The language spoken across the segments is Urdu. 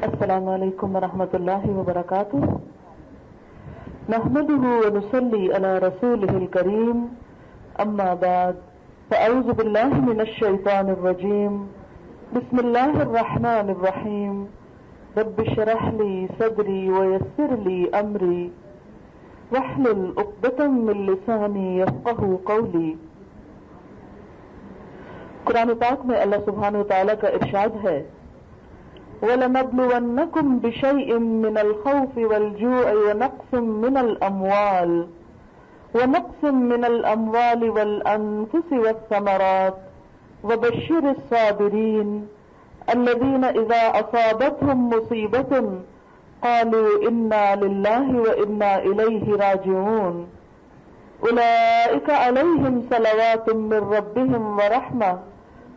السلام علیکم ورحمۃ اللہ وبرکاتہ. نحمده ونصلي على رسوله الكريم. اما بعد فاعوذ بالله من الشیطان الرجیم. بسم اللہ الرحمن الرحیم. رب اشرح لي صدری ويسر لي امری واحلل عقدۃ من لسانی یفقهوا قولی. قرآن پاک میں اللہ سبحانہ وتعالی کا ارشاد ہے وَلَنَبْلُوَنَّكُمْ بِشَيْءٍ مِّنَ الْخَوْفِ وَالْجُوعِ وَنَقْصٍ مِّنَ الْأَمْوَالِ وَالْأَنفُسِ وَالثَّمَرَاتِ وَبَشِّرِ الصَّابِرِينَ الَّذِينَ إِذَا أَصَابَتْهُم مُّصِيبَةٌ قَالُوا إِنَّا لِلَّهِ وَإِنَّا إِلَيْهِ رَاجِعُونَ أُولَٰئِكَ عَلَيْهِمْ صَلَوَاتٌ مِّن رَّبِّهِمْ وَرَحْمَةٌ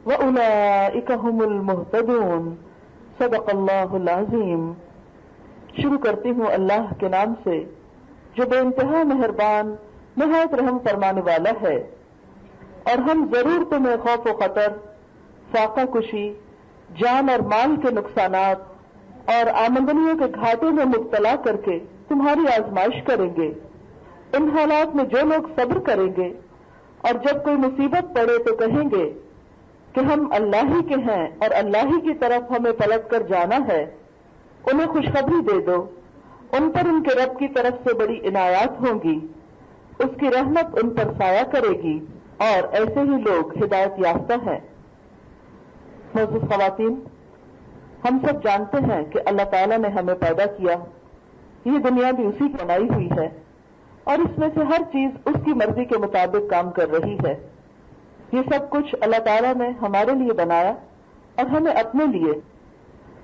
وَأُولَٰئِكَ هُمُ الْمُهْتَدُونَ. صدق اللہ العظیم. شروع کرتی ہوں اللہ کے نام سے جو بے انتہا مہربان نہایت رحم فرمانے والا ہے. اور ہم ضرور تمہیں خوف و خطر، فاقہ کشی، جان اور مال کے نقصانات اور آمدنیوں کے گھاٹے میں مبتلا کر کے تمہاری آزمائش کریں گے. ان حالات میں جو لوگ صبر کریں گے اور جب کوئی مصیبت پڑے تو کہیں گے کہ ہم اللہ ہی کے ہیں اور اللہ ہی کی طرف ہمیں پلٹ کر جانا ہے، انہیں خوشخبری دے دو. ان پر ان کے رب کی طرف سے بڑی عنایات ہوں گی، اس کی رحمت ان پر سایہ کرے گی اور ایسے ہی لوگ ہدایت یافتہ ہیں. معزز خواتین، ہم سب جانتے ہیں کہ اللہ تعالیٰ نے ہمیں پیدا کیا، یہ دنیا بھی اسی کی بنائی ہوئی ہے اور اس میں سے ہر چیز اس کی مرضی کے مطابق کام کر رہی ہے. یہ سب کچھ اللہ تعالیٰ نے ہمارے لیے بنایا اور ہمیں اپنے لیے،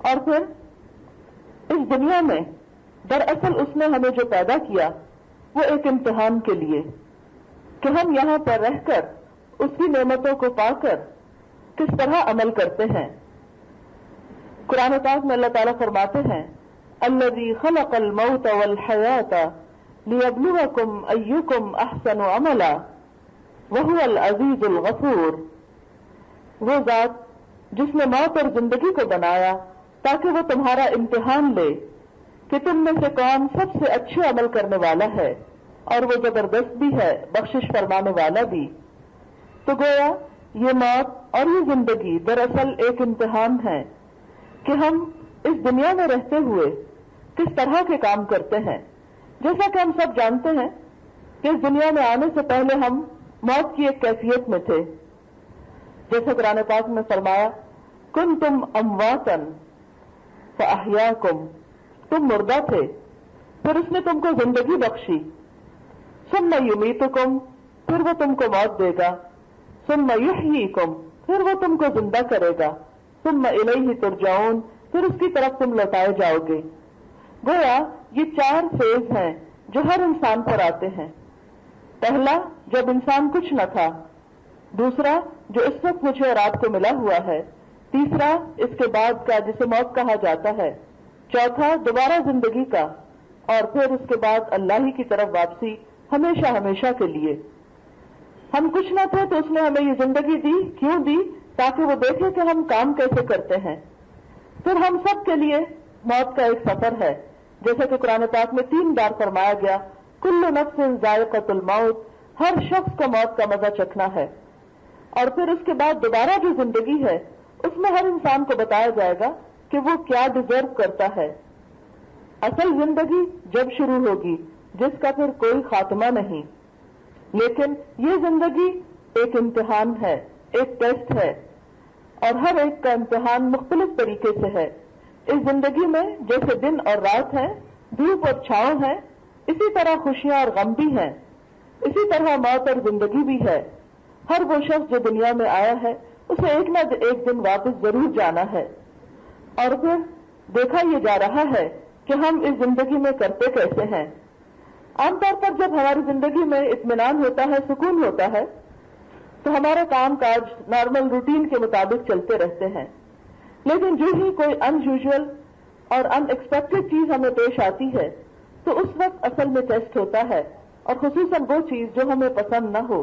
اور پھر اس دنیا میں دراصل اس نے ہمیں جو پیدا کیا وہ ایک امتحان کے لیے کہ ہم یہاں پر رہ کر اس کی نعمتوں کو پا کر کس طرح عمل کرتے ہیں. قرآن پاک میں اللہ تعالیٰ فرماتے ہیں الذی خلق الموت والحیاۃ لیبلوکم ایکم احسن عملا وَهُوَ الْعَزِيزُ الْغَفُورُ. وہ ذات جس نے موت اور زندگی کو بنایا تاکہ وہ تمہارا امتحان لے کہ تم میں سے کون سب سے اچھے عمل کرنے والا ہے، اور وہ زبردست بھی ہے، بخشش فرمانے والا بھی. تو گویا یہ موت اور یہ زندگی دراصل ایک امتحان ہے کہ ہم اس دنیا میں رہتے ہوئے کس طرح کے کام کرتے ہیں. جیسا کہ ہم سب جانتے ہیں کہ اس دنیا میں آنے سے پہلے ہم موت کی ایک کیفیت میں تھے. جیسے قرآن پاک میں فرمایا کنتم امواتا فاحیاکم، تم مردہ تھے پھر اس نے تم کو زندگی بخشی. ثم یمیتکم، پھر وہ تم کو موت دے گا. ثم یحییکم، پھر وہ تم کو زندہ کرے گا. ثم الیہ ترجعون، پھر اس کی طرف تم لوٹائے جاؤ گے. گویا یہ 4 فیز ہیں جو ہر انسان پر آتے ہیں. پہلا جب انسان کچھ نہ تھا، دوسرا جو اس وقت مجھے اور آپ کو ملا ہوا ہے، تیسرا اس کے بعد کا جسے موت کہا جاتا ہے، چوتھا دوبارہ زندگی کا، اور پھر اس کے بعد اللہ ہی کی طرف واپسی ہمیشہ ہمیشہ کے لیے. ہم کچھ نہ تھے تو اس نے ہمیں یہ زندگی دی. کیوں دی؟ تاکہ وہ دیکھے کہ ہم کام کیسے کرتے ہیں. پھر ہم سب کے لیے موت کا ایک سفر ہے، جیسے کہ قرآن پاک میں 3 بار فرمایا گیا کل نفس ذائقۃ الموت، ہر شخص کو موت کا مزہ چکھنا ہے. اور پھر اس کے بعد دوبارہ جو زندگی ہے اس میں ہر انسان کو بتایا جائے گا کہ وہ کیا ڈیزرو کرتا ہے. اصل زندگی جب شروع ہوگی جس کا پھر کوئی خاتمہ نہیں. لیکن یہ زندگی ایک امتحان ہے، ایک ٹیسٹ ہے، اور ہر ایک کا امتحان مختلف طریقے سے ہے. اس زندگی میں جیسے دن اور رات ہے، دھوپ اور چھاؤں ہے، اسی طرح خوشیاں اور غم بھی ہیں. اسی طرح موت اور زندگی بھی ہے. ہر وہ شخص جو دنیا میں آیا ہے اسے ایک نہ ایک دن واپس ضرور جانا ہے. اور پھر دیکھا یہ جا رہا ہے کہ ہم اس زندگی میں کرتے کیسے ہیں. عام طور پر جب ہماری زندگی میں اطمینان ہوتا ہے، سکون ہوتا ہے، تو ہمارے کام کاج نارمل روٹین کے مطابق چلتے رہتے ہیں. لیکن جو ہی کوئی ان یوزول اور ان ایکسپیکٹڈ چیز ہمیں پیش آتی ہے تو اس وقت اصل میں ٹیسٹ ہوتا ہے، اور خصوصاً وہ چیز جو ہمیں پسند نہ ہو،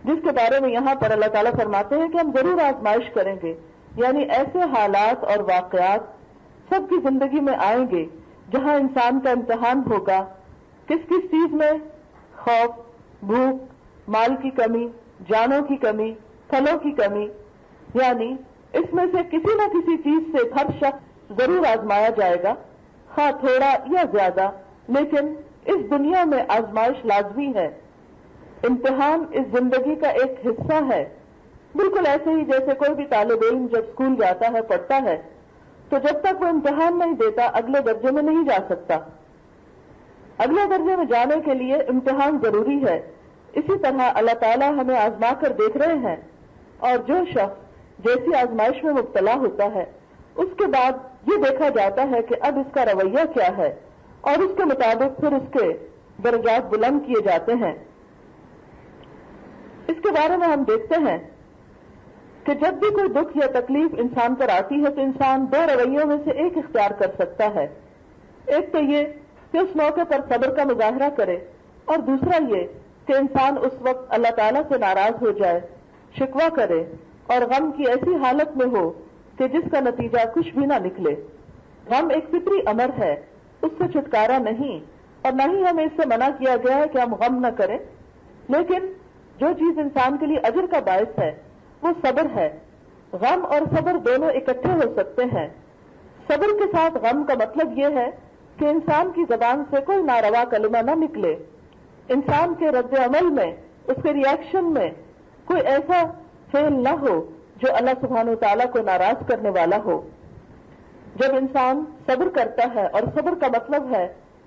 جس کے بارے میں یہاں پر اللہ تعالیٰ فرماتے ہیں کہ ہم ضرور آزمائش کریں گے. یعنی ایسے حالات اور واقعات سب کی زندگی میں آئیں گے جہاں انسان کا امتحان ہوگا. کس کس چیز میں؟ خوف، بھوک، مال کی کمی، جانوں کی کمی، پھلوں کی کمی. یعنی اس میں سے کسی نہ کسی چیز سے ہر شخص ضرور آزمایا جائے گا، خواہ تھوڑا یا زیادہ، لیکن اس دنیا میں آزمائش لازمی ہے. امتحان اس زندگی کا ایک حصہ ہے. بالکل ایسے ہی جیسے کوئی بھی طالب علم جب اسکول جاتا ہے، پڑھتا ہے، تو جب تک وہ امتحان نہیں دیتا اگلے درجے میں نہیں جا سکتا. اگلے درجے میں جانے کے لیے امتحان ضروری ہے. اسی طرح اللہ تعالیٰ ہمیں آزما کر دیکھ رہے ہیں، اور جو شخص جیسی آزمائش میں مبتلا ہوتا ہے اس کے بعد یہ دیکھا جاتا ہے کہ اب اس کا رویہ کیا ہے، اور اس کے مطابق پھر اس کے درجات بلند کیے جاتے ہیں. اس کے بارے میں ہم دیکھتے ہیں کہ جب بھی کوئی دکھ یا تکلیف انسان پر آتی ہے تو انسان دو رویوں میں سے ایک اختیار کر سکتا ہے. ایک تو یہ کہ اس موقع پر صبر کا مظاہرہ کرے، اور دوسرا یہ کہ انسان اس وقت اللہ تعالیٰ سے ناراض ہو جائے، شکوہ کرے اور غم کی ایسی حالت میں ہو کہ جس کا نتیجہ کچھ بھی نہ نکلے. غم ایک فطری امر ہے، اس سے چھٹکارا نہیں، اور نہ ہی ہمیں اس سے منع کیا گیا ہے کہ ہم غم نہ کریں. لیکن جو چیز انسان کے لیے اجر کا باعث ہے وہ صبر ہے. غم اور صبر دونوں اکٹھے ہو سکتے ہیں. صبر کے ساتھ غم کا مطلب یہ ہے کہ انسان کی زبان سے کوئی ناروا کلمہ نہ نکلے، انسان کے رد عمل میں، اس کے ریاکشن میں کوئی ایسا فعل نہ ہو جو اللہ سبحانہ و تعالیٰ کو ناراض کرنے والا ہو. جب انسان صبر کرتا ہے، اور صبر کا مطلب ہے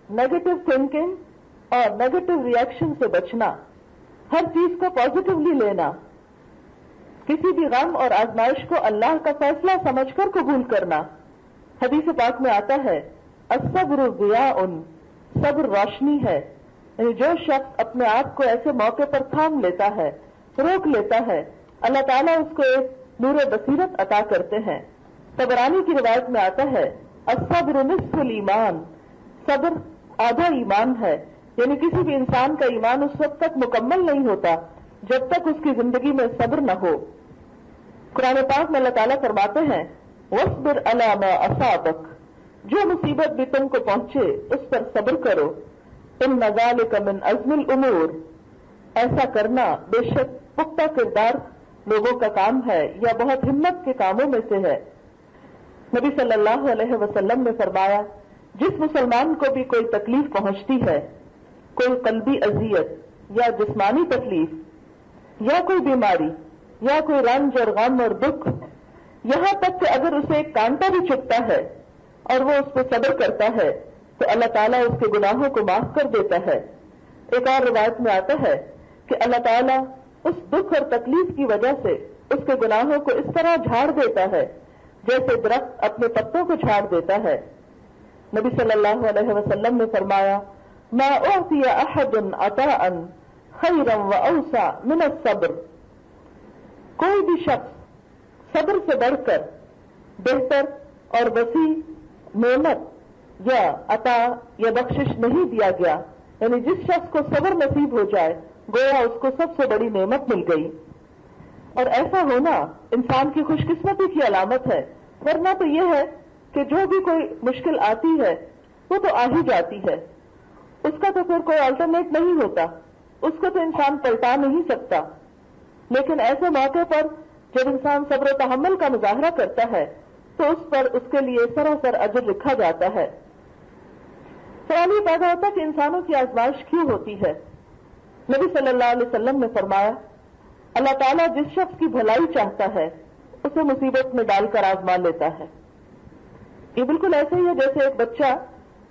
نیگیٹو تھنکنگ اور نیگیٹو ریاکشن سے بچنا، ہر چیز کو پازیٹیولی لینا، کسی بھی غم اور آزمائش کو اللہ کا فیصلہ سمجھ کر قبول کرنا. حدیث پاک میں آتا ہے الصبر ضیاء، صبر روشنی ہے. یعنی جو شخص اپنے آپ کو ایسے موقع پر تھام لیتا ہے، روک لیتا ہے، اللہ تعالیٰ اس کو ایک نور بصیرت عطا کرتے ہیں. طبرانی کی روایت میں آتا ہے الصبر نصف الایمان، صبر آدھا ایمان ہے. یعنی کسی بھی انسان کا ایمان اس وقت تک مکمل نہیں ہوتا جب تک اس کی زندگی میں صبر نہ ہو. قرآن پاک میں اللہ تعالیٰ فرماتے ہیں وَاصْبِرْ عَلَىٰ مَا أَصَابَكَ، جو مصیبت بھی تم کو پہنچے اس پر صبر کرو. إِنَّ ذَلِكَ مِنْ عَزْمِ الْأُمُورِ، ایسا کرنا بے شک پختہ کردار لوگوں کا کام ہے یا بہت ہمت کے کاموں میں سے ہے. نبی صلی اللہ علیہ وسلم نے فرمایا جس مسلمان کو بھی کوئی تکلیف پہنچتی ہے، کوئی قلبی اذیت یا جسمانی تکلیف یا کوئی بیماری یا کوئی رنج اور غم اور دکھ، یہاں تک کہ اگر اسے ایک کانٹا بھی چبھتا ہے اور وہ اس پہ صبر کرتا ہے تو اللہ تعالیٰ اس کے گناہوں کو معاف کر دیتا ہے. ایک اور روایت میں آتا ہے کہ اللہ تعالیٰ اس دکھ اور تکلیف کی وجہ سے اس کے گناہوں کو اس طرح جھاڑ دیتا ہے جیسے درخت اپنے پتوں کو جھاڑ دیتا ہے. نبی صلی اللہ علیہ وسلم نے فرمایا ما اعطی احد عطاء خیرا واوسع من الصبر، کوئی بھی شخص صبر سے بڑھ کر بہتر اور وسیع نعمت یا عطا یا بخشش نہیں دیا گیا. یعنی جس شخص کو صبر نصیب ہو جائے گویا اس کو سب سے بڑی نعمت مل گئی. اور ایسا ہونا انسان کی خوش قسمتی کی علامت ہے، ورنہ تو یہ ہے کہ جو بھی کوئی مشکل آتی ہے وہ تو آ ہی جاتی ہے، اس کا تو پھر کوئی آلٹرنیٹ نہیں ہوتا، اس کو تو انسان پلٹا نہیں سکتا. لیکن ایسے موقع پر جب انسان صبر و تحمل کا مظاہرہ کرتا ہے تو اس پر اس کے لیے سراسر اجر لکھا جاتا ہے. سوال یہ پیدا ہوتا کہ انسانوں کی آزمائش کیوں ہوتی ہے؟ نبی صلی اللہ علیہ وسلم نے فرمایا اللہ تعالیٰ جس شخص کی بھلائی چاہتا ہے اسے مصیبت میں ڈال کر آزما لیتا ہے. یہ بالکل ایسے ہی ہے جیسے ایک بچہ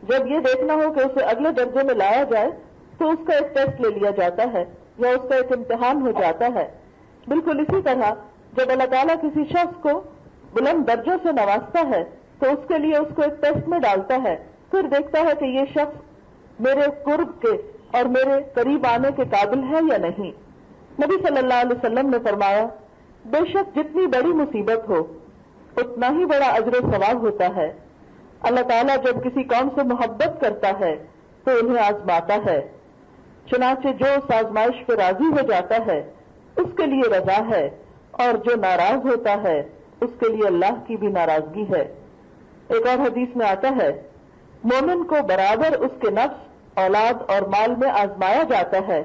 جب یہ دیکھنا ہو کہ اسے اگلے درجے میں لایا جائے تو اس کا ایک ٹیسٹ لے لیا جاتا ہے یا اس کا ایک امتحان ہو جاتا ہے. بالکل اسی طرح جب اللہ تعالیٰ کسی شخص کو بلند درجوں سے نوازتا ہے تو اس کے لیے اس کو ایک ٹیسٹ میں ڈالتا ہے، پھر دیکھتا ہے کہ یہ شخص میرے قرب کے اور میرے قریب آنے کے قابل ہے یا نہیں. نبی صلی اللہ علیہ وسلم نے فرمایا بے شک جتنی بڑی مصیبت ہو اتنا ہی بڑا اجر و ثواب ہوتا ہے. اللہ تعالیٰ جب کسی قوم سے محبت کرتا ہے تو انہیں آزماتا ہے، چنانچہ جو اس آزمائش پہ راضی ہو جاتا ہے اس کے لیے رضا ہے، اور جو ناراض ہوتا ہے اس کے لیے اللہ کی بھی ناراضگی ہے. ایک اور حدیث میں آتا ہے مومن کو برابر اس کے نفس، اولاد اور مال میں آزمایا جاتا ہے،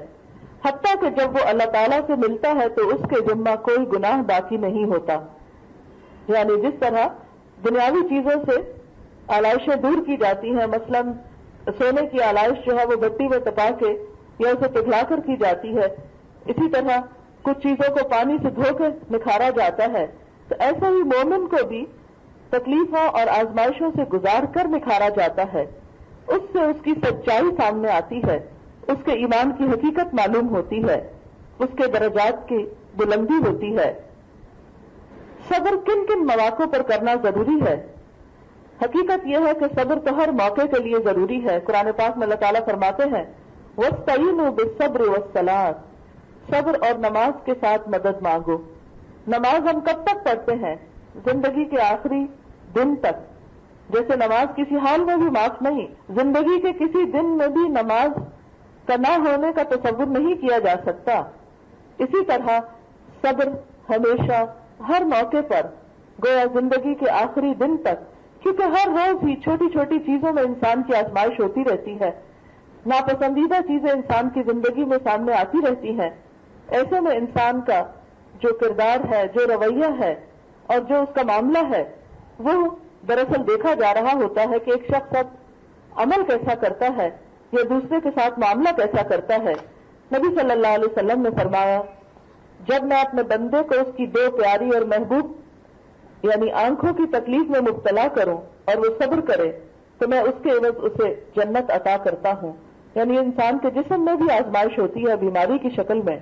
حتیٰ کہ جب وہ اللہ تعالیٰ سے ملتا ہے تو اس کے ذمہ کوئی گناہ باقی نہیں ہوتا۔ یعنی جس طرح دنیاوی چیزوں سے آلائشیں دور کی جاتی ہیں، مثلا سونے کی آلائش جو ہے وہ بٹی میں تپا کے یا اسے پگھلا کر کی جاتی ہے، اسی طرح کچھ چیزوں کو پانی سے دھو کے نکھارا جاتا ہے، تو ایسا ہی مومن کو بھی تکلیفوں اور آزمائشوں سے گزار کر نکھارا جاتا ہے۔ اس سے اس کی سچائی سامنے آتی ہے، اس کے ایمان کی حقیقت معلوم ہوتی ہے، اس کے درجات کی بلندی ہوتی ہے۔ صبر کن کن مواقع پر کرنا ضروری ہے؟ حقیقت یہ ہے کہ صبر تو ہر موقع کے لیے ضروری ہے۔ قرآن پاک میں اللہ تعالیٰ فرماتے ہیں وَاسْتَعِينُوا بِالصَّبْرِ وَالصَّلَاةِ، صبر اور نماز کے ساتھ مدد مانگو۔ نماز ہم کب تک پڑھتے ہیں؟ زندگی کے آخری دن تک۔ جیسے نماز کسی حال میں بھی معاف نہیں، زندگی کے کسی دن میں بھی نماز کا نہ ہونے کا تصور نہیں کیا جا سکتا۔ اسی طرح صبر ہمیشہ ہر موقع پر، گویا زندگی کے آخری دن تک، کیونکہ ہر روز ہی چھوٹی چھوٹی چیزوں میں انسان کی آزمائش ہوتی رہتی ہے، ناپسندیدہ چیزیں انسان کی زندگی میں سامنے آتی رہتی ہیں۔ ایسے میں انسان کا جو کردار ہے، جو رویہ ہے اور جو اس کا معاملہ ہے، وہ دراصل دیکھا جا رہا ہوتا ہے کہ ایک شخص اب عمل کیسا کرتا ہے یا دوسرے کے ساتھ معاملہ کیسا کرتا ہے۔ نبی صلی اللہ علیہ وسلم نے فرمایا جب میں اپنے بندے کو اس کی دو پیاری اور محبوب یعنی آنکھوں کی تکلیف میں مبتلا کروں اور وہ صبر کرے تو میں اس کے عوض اسے جنت عطا کرتا ہوں۔ یعنی انسان کے جسم میں بھی آزمائش ہوتی ہے بیماری کی شکل میں۔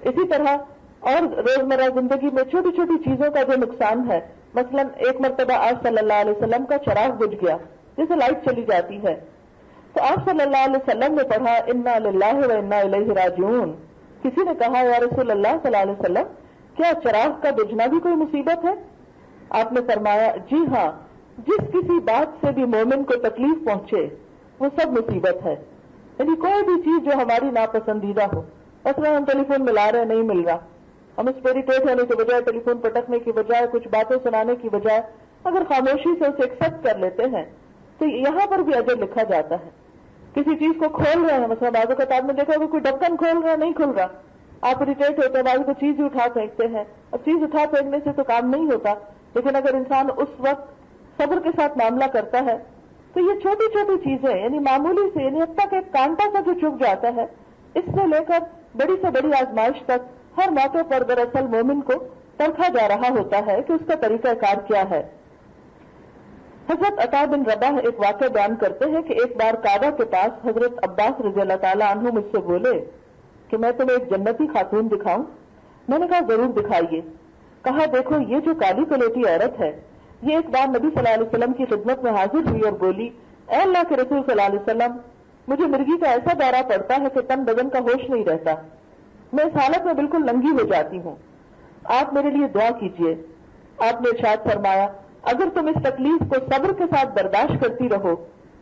اسی طرح اور روزمرہ زندگی میں چھوٹی چھوٹی چیزوں کا جو نقصان ہے، مثلا ایک مرتبہ آپ صلی اللہ علیہ وسلم کا چراغ بجھ گیا، جیسے لائٹ چلی جاتی ہے، تو آپ صلی اللہ علیہ وسلم نے پڑھا انا للہ و انا الیہ راجعون۔ کسی نے کہا یا رسول اللہ صلی اللہ علیہ وسلم کیا چراغ کا بجھنا بھی کوئی مصیبت ہے؟ آپ نے فرمایا جی ہاں، جس کسی بات سے بھی مومن کو تکلیف پہنچے وہ سب مصیبت ہے۔ یعنی کوئی بھی چیز جو ہماری ناپسندیدہ ہو، مثلا ہم ٹیلی فون ملا رہے نہیں مل رہا، ہم اس پہ اریٹیٹ ہونے کے بجائے، ٹیلی فون پٹکنے کی بجائے، کچھ باتیں سنانے کی بجائے اگر خاموشی سے اسے ایکسپٹ کر لیتے ہیں تو یہاں پر بھی اجر لکھا جاتا ہے۔ کسی چیز کو کھول رہے ہیں، مثلا بعض اوقات آپ نے دیکھا کہ کوئی ڈھکن کھول رہا نہیں کھل رہا، آپ اریٹیٹ ہوتے ہیں، بعض کو چیز ہی اٹھا پھینکتے ہیں۔ اب چیز اٹھا پھینکنے سے تو کام نہیں ہوتا، لیکن اگر انسان اس وقت صبر کے ساتھ معاملہ کرتا ہے تو یہ چھوٹی چھوٹی چیزیں یعنی معمولی سے، یعنی اب تک ایک کانٹا سا جو چپ جاتا ہے، اس سے لے کر بڑی سے بڑی آزمائش تک ہر موقع پر دراصل مومن کو پرکھا جا رہا ہوتا ہے کہ اس کا طریقہ کار کیا ہے۔ حضرت عطا بن رباح ایک واقعہ بیان کرتے ہیں کہ ایک بار کعبہ کے پاس حضرت عباس رضی اللہ تعالیٰ عنہ مجھ سے بولے کہ میں تمہیں ایک جنتی خاتون دکھاؤں؟ میں نے کہا ضرور دکھائیے۔ کہا دیکھو یہ جو کالی کلوٹی عورت ہے، یہ ایک بار نبی صلی اللہ علیہ وسلم کی خدمت میں حاضر ہوئی اور بولی اے اللہ کے رسول صلی اللہ علیہ وسلم، مجھے مرغی کا ایسا دورہ پڑتا ہے کہ تن بدن کا ہوش نہیں رہتا، میں اس حالت میں بالکل ننگی ہو جاتی ہوں، آپ میرے لیے دعا کیجیے۔ آپ نے ارشاد فرمایا اگر تم اس تکلیف کو صبر کے ساتھ برداشت کرتی رہو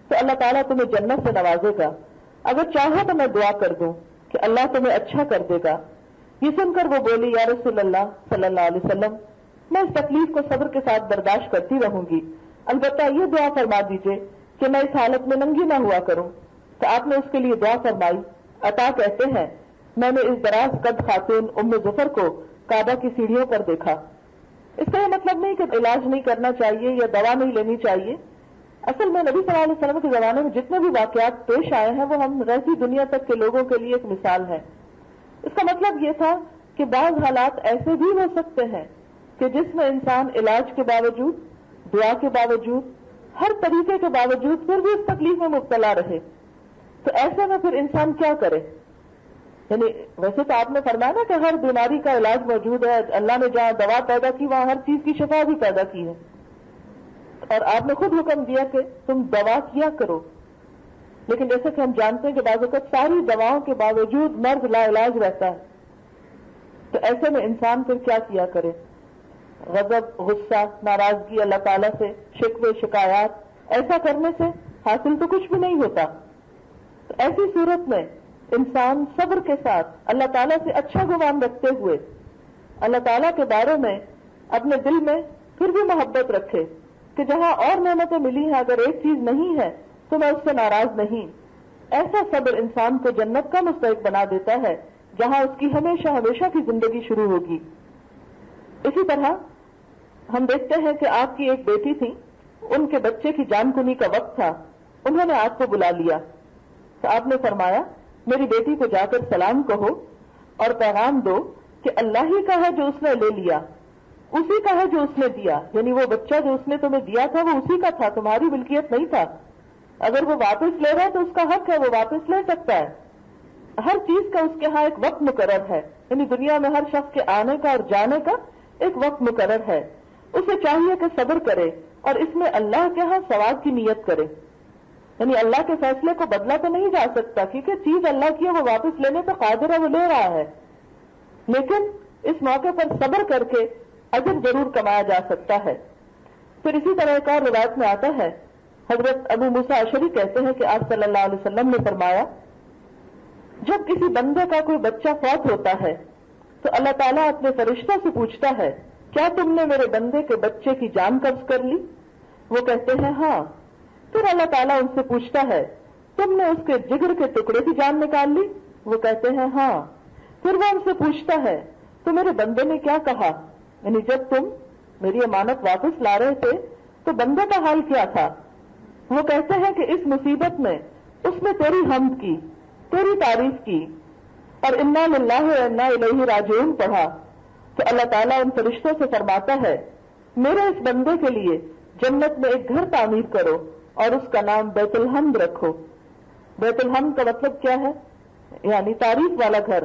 تو اللہ تعالیٰ تمہیں جنت سے نوازے گا، اگر چاہو تو میں دعا کر دوں کہ اللہ تمہیں اچھا کر دے گا۔ یہ سن کر وہ بولی یا رسول اللہ صلی اللہ علیہ وسلم، میں اس تکلیف کو صبر کے ساتھ برداشت کرتی رہوں گی، البتہ یہ دعا فرما دیجیے کہ میں اس حالت میں ننگی نہ ہوا کروں۔ تو آپ نے اس کے لیے دعا فرمائی۔ عطا کہتے ہیں میں نے اس دراز قد خاتون ام ظفر کو کعبہ کی سیڑھیوں پر دیکھا۔ اس کا یہ مطلب نہیں کہ علاج نہیں کرنا چاہیے یا دوا نہیں لینی چاہیے، اصل میں نبی صلی اللہ علیہ وسلم کے زمانے میں جتنے بھی واقعات پیش آئے ہیں وہ ہم رہتی دنیا تک کے لوگوں کے لیے ایک مثال ہے۔ اس کا مطلب یہ تھا کہ بعض حالات ایسے بھی ہو سکتے ہیں کہ جس میں انسان علاج کے باوجود، دعا کے باوجود، ہر طریقے کے باوجود پھر بھی اس تکلیف میں مبتلا رہے، تو ایسے میں پھر انسان کیا کرے؟ یعنی ویسے تو آپ نے فرمایا نا کہ ہر بیماری کا علاج موجود ہے، اللہ نے جہاں دوا پیدا کی وہاں ہر چیز کی شفا بھی پیدا کی ہے، اور آپ نے خود حکم دیا کہ تم دوا کیا کرو، لیکن جیسے کہ ہم جانتے ہیں کہ بعض اوقات ساری دواؤں کے باوجود مرض لا علاج رہتا ہے، تو ایسے میں انسان پھر کیا کیا کرے؟ غضب، غصہ، ناراضگی اللہ تعالیٰ سے، شکوے، شکایات، ایسا کرنے سے حاصل تو کچھ بھی نہیں ہوتا۔ تو ایسی صورت میں انسان صبر کے ساتھ اللہ تعالیٰ سے اچھا گمان رکھتے ہوئے اللہ تعالیٰ کے بارے میں اپنے دل میں پھر بھی محبت رکھے کہ جہاں اور نعمتیں ملی ہیں اگر ایک چیز نہیں ہے تو میں اس سے ناراض نہیں. ایسا صبر انسان کو جنت کا مستحق بنا دیتا ہے جہاں اس کی ہمیشہ ہمیشہ کی زندگی شروع ہوگی. اسی طرح ہم دیکھتے ہیں کہ آپ کی ایک بیٹی تھی، ان کے بچے کی جان کنی کا وقت تھا، انہوں نے آپ کو بلا لیا تو آپ نے فرمایا میری بیٹی کو جا کر سلام کہو اور پیغام دو کہ اللہ ہی کا ہے جو اس نے لے لیا، اسی کا ہے جو اس نے دیا. یعنی وہ بچہ جو اس نے تمہیں دیا تھا وہ اسی کا تھا، تمہاری ملکیت نہیں تھا. اگر وہ واپس لے رہا ہے تو اس کا حق ہے، وہ واپس لے سکتا ہے. ہر چیز کا اس کے ہاں ایک وقت مقرر ہے. یعنی دنیا میں ہر شخص کے آنے کا اور جانے کا ایک وقت مقرر ہے. اسے چاہیے کہ صبر کرے اور اس میں اللہ کے ہاں ثواب کی نیت کرے. یعنی اللہ کے فیصلے کو بدلا تو نہیں جا سکتا کیونکہ چیز اللہ کی ہے، وہ واپس لینے پہ قادر ہے، وہ لے رہا ہے. لیکن اس موقع پر صبر کر کے اجر ضرور کمایا جا سکتا ہے. پھر اسی طرح ایک اور روایت میں آتا ہے، حضرت ابو موسیٰ اشعری کہتے ہیں کہ آپ صلی اللہ علیہ وسلم نے فرمایا جب کسی بندے کا کوئی بچہ فوت ہوتا ہے تو اللہ تعالیٰ اپنے فرشتوں سے پوچھتا ہے کیا تم نے میرے بندے کے بچے کی جان قبض کر لی؟ وہ کہتے ہیں ہاں. پھر اللہ تعالیٰ ان سے پوچھتا ہے تم نے اس کے جگر کے ٹکڑے کی جان نکال لی؟ وہ کہتے ہیں ہاں. پھر وہ ان سے پوچھتا ہے تو میرے بندے نے کیا کہا؟ یعنی جب تم میری امانت واپس لا رہے تھے تو بندے کا حال کیا تھا؟ وہ کہتے ہیں کہ اس مصیبت میں اس نے تیری حمد کی، تیری تعریف کی اور انا للہ و انا الیہ راجعون پڑھا. تو اللہ تعالیٰ ان فرشتوں سے فرماتا ہے میرے اس بندے کے لیے جنت میں ایک گھر تعمیر کرو اور اس کا نام بیت الحمد رکھو. بیت الحمد کا مطلب کیا ہے؟ یعنی تعریف والا گھر،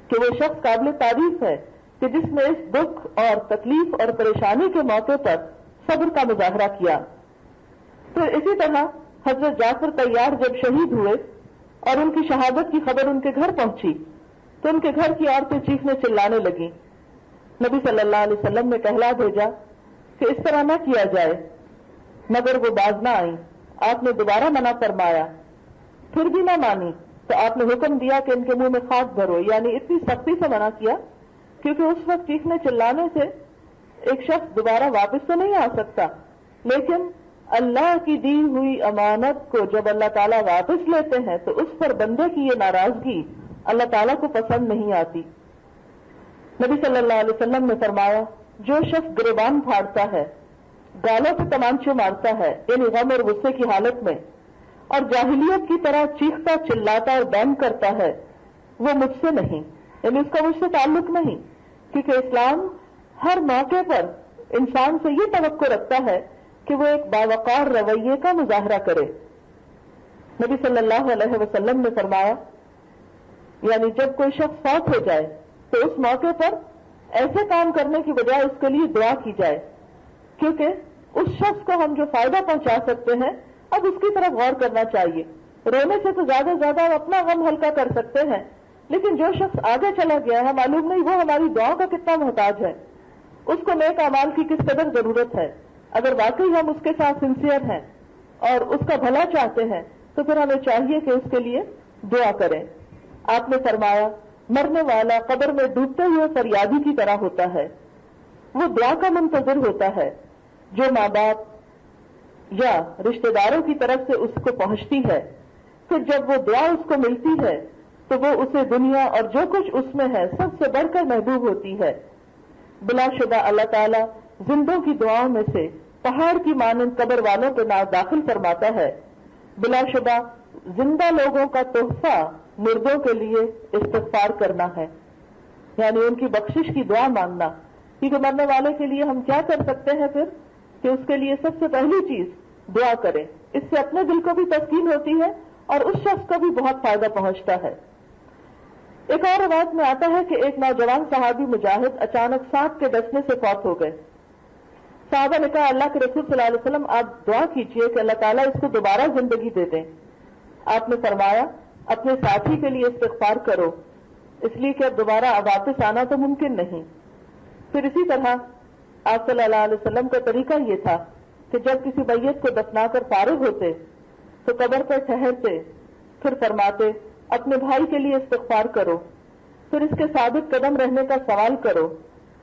کہ وہ شخص قابل تعریف ہے کہ جس نے اس دکھ اور تکلیف اور پریشانی کے موقع پر صبر کا مظاہرہ کیا. تو اسی طرح حضرت جعفر طیار جب شہید ہوئے اور ان کی شہادت کی خبر ان کے گھر پہنچی تو ان کے گھر کی عورتیں چیخنے چلانے لگیں. نبی صلی اللہ علیہ وسلم نے کہلا بھیجا کہ اس طرح نہ کیا جائے، مگر وہ باز نہ آئیں. آپ نے دوبارہ منع فرمایا، پھر بھی نہ مانی تو آپ نے حکم دیا کہ ان کے منہ میں خاک بھرو. یعنی اتنی سختی سے منع کیا کیونکہ اس وقت چیخنے چلانے سے ایک شخص دوبارہ واپس تو نہیں آ سکتا، لیکن اللہ کی دی ہوئی امانت کو جب اللہ تعالیٰ واپس لیتے ہیں تو اس پر بندے کی یہ ناراضگی اللہ تعالیٰ کو پسند نہیں آتی. نبی صلی اللہ علیہ وسلم نے فرمایا جو شخص گریبان پھاڑتا ہے، گالوں پہ تمانچے مارتا ہے یعنی غم اور غصے کی حالت میں، اور جاہلیت کی طرح چیختا چلاتا اور بین کرتا ہے، وہ مجھ سے نہیں، یعنی اس کا مجھ سے تعلق نہیں. کیونکہ اسلام ہر موقع پر انسان سے یہ توقع رکھتا ہے کہ وہ ایک باوقار رویے کا مظاہرہ کرے. نبی صلی اللہ علیہ وسلم نے فرمایا یعنی جب کوئی شخص فوت ہو جائے تو اس موقع پر ایسے کام کرنے کی بجائے اس کے لیے دعا کی جائے، کیونکہ اس شخص کو ہم جو فائدہ پہنچا سکتے ہیں اب اس کی طرف غور کرنا چاہیے. رونے سے تو زیادہ سے زیادہ ہم اپنا غم ہلکا کر سکتے ہیں، لیکن جو شخص آگے چلا گیا ہے معلوم نہیں وہ ہماری دعاؤں کا کتنا محتاج ہے، اس کو نیک اعمال کی کس قدر ضرورت ہے. اگر واقعی ہم اس کے ساتھ سنسیئر ہیں اور اس کا بھلا چاہتے ہیں تو پھر ہمیں چاہیے کہ اس کے لیے دعا کریں. آپ نے فرمایا مرنے والا قبر میں ڈوبتے ہوئے فریادی کی طرح ہوتا ہے، وہ دعا کا منتظر ہوتا ہے جو ماں باپ یا رشتہ داروں کی طرف سے اس کو پہنچتی ہے. پھر جب وہ دعا اس کو ملتی ہے تو وہ اسے دنیا اور جو کچھ اس میں ہے سب سے بڑھ کر محبوب ہوتی ہے. بلا شبہ اللہ تعالیٰ زندوں کی دعاؤں میں سے پہاڑ کی مانند قبر والوں کے نام داخل فرماتا ہے. بلا شبہ زندہ لوگوں کا تحفہ مردوں کے لیے استغفار کرنا ہے، یعنی ان کی بخشش کی دعا مانگنا. کیونکہ مرنے والے کے لیے ہم کیا کر سکتے ہیں پھر کہ اس کے لیے سب سے پہلی چیز دعا کریں. اس سے اپنے دل کو بھی تسکین ہوتی ہے اور اس شخص کو بھی بہت فائدہ پہنچتا ہے. ایک اور روایت میں آتا ہے کہ ایک نوجوان صحابی مجاہد اچانک سانپ کے ڈسنے سے فوت ہو گئے. صحابہ نے کہا اللہ کے رسول صلی اللہ علیہ وسلم آپ دعا کیجئے کہ اللہ تعالیٰ اس کو دوبارہ زندگی دے دیں. آپ نے فرمایا اپنے ساتھی کے لیے استغفار کرو، اس لیے کہ اب دوبارہ واپس آنا تو ممکن نہیں. پھر اسی طرح آپ صلی اللہ علیہ وسلم کا طریقہ یہ تھا کہ جب کسی میت کو دفنا کر فارغ ہوتے تو قبر پر ٹھہرتے، پھر فرماتے اپنے بھائی کے لیے استغفار کرو، پھر اس کے ثابت قدم رہنے کا سوال کرو،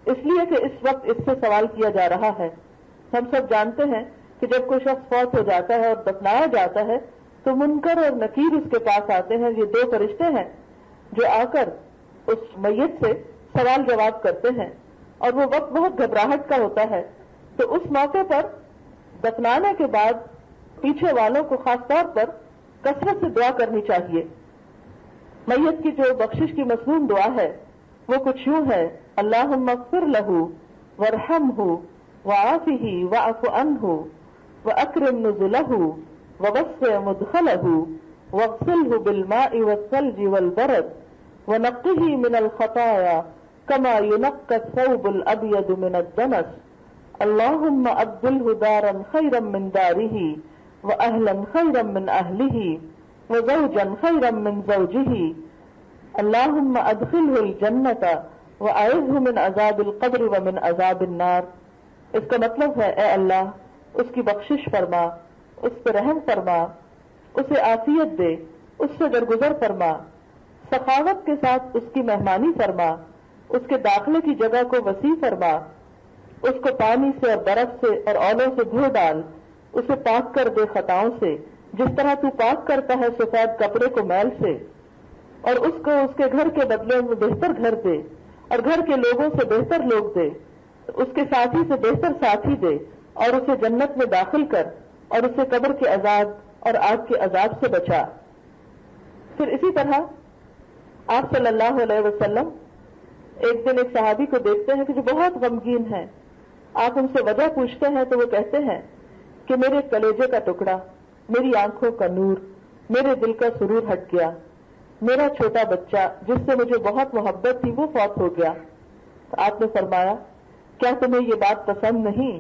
اس لیے کہ اس وقت اس سے سوال کیا جا رہا ہے. ہم سب جانتے ہیں کہ جب کوئی شخص فوت ہو جاتا ہے اور دفنایا جاتا ہے تو منکر اور نکیر اس کے پاس آتے ہیں. یہ دو فرشتے ہیں جو آ کر اس میت سے سوال جواب کرتے ہیں، اور وہ وقت بہت گھبراہٹ کا ہوتا ہے. تو اس موقع پر دفنانے کے بعد پیچھے والوں کو خاص طور پر کثرت سے دعا کرنی چاہیے. میت کی جو بخشش کی مصنون دعا ہے وہ کچھ یوں ہے: اللہم اغفر لہ وارحمہ وعافہ واعف عنہ واکرم نزلہ ووسع مدخلہ واغسلہ بالماء والثلج والبرد ونقہ من الخطایا كما ينقى الثوب الابيض من الدنس اللهم ابدله دارا خيرا من داره واهلا خيرا من اهله وزوجا خيرا من زوجه اللهم ادخله الجنة واعذه من عذاب القبر ومن عذاب النار. اس کا مطلب ہے اے اللہ اس کی بخشش فرما، اس پر رحم فرما، اسے عافیت دے، اس سے درگزر فرما، سخاوت کے ساتھ اس کی مہمانی فرما، اس کے داخلے کی جگہ کو وسیع فرما، اس کو پانی سے اور برف سے اور اولوں سے دھو ڈال، اسے پاک کر دے خطاؤں سے جس طرح تو پاک کرتا ہے سفید کپڑے کو میل سے، اور اس کو اس کے گھر کے بدلے میں بہتر گھر دے اور گھر کے لوگوں سے بہتر لوگ دے، اس کے ساتھی سے بہتر ساتھی دے اور اسے جنت میں داخل کر اور اسے قبر کے عذاب اور آگ کے عذاب سے بچا. پھر اسی طرح آپ صلی اللہ علیہ وسلم ایک دن ایک صحابی کو دیکھتے ہیں کہ جو بہت غمگین ہے. آپ ان سے وجہ پوچھتے ہیں تو وہ کہتے ہیں کہ میرے کلیجے کا ٹکڑا، میری آنکھوں کا نور، میرے دل کا سرور ہٹ گیا. میرا چھوٹا بچہ جس سے مجھے بہت محبت تھی وہ فوت ہو گیا. تو آپ نے فرمایا کیا تمہیں یہ بات پسند نہیں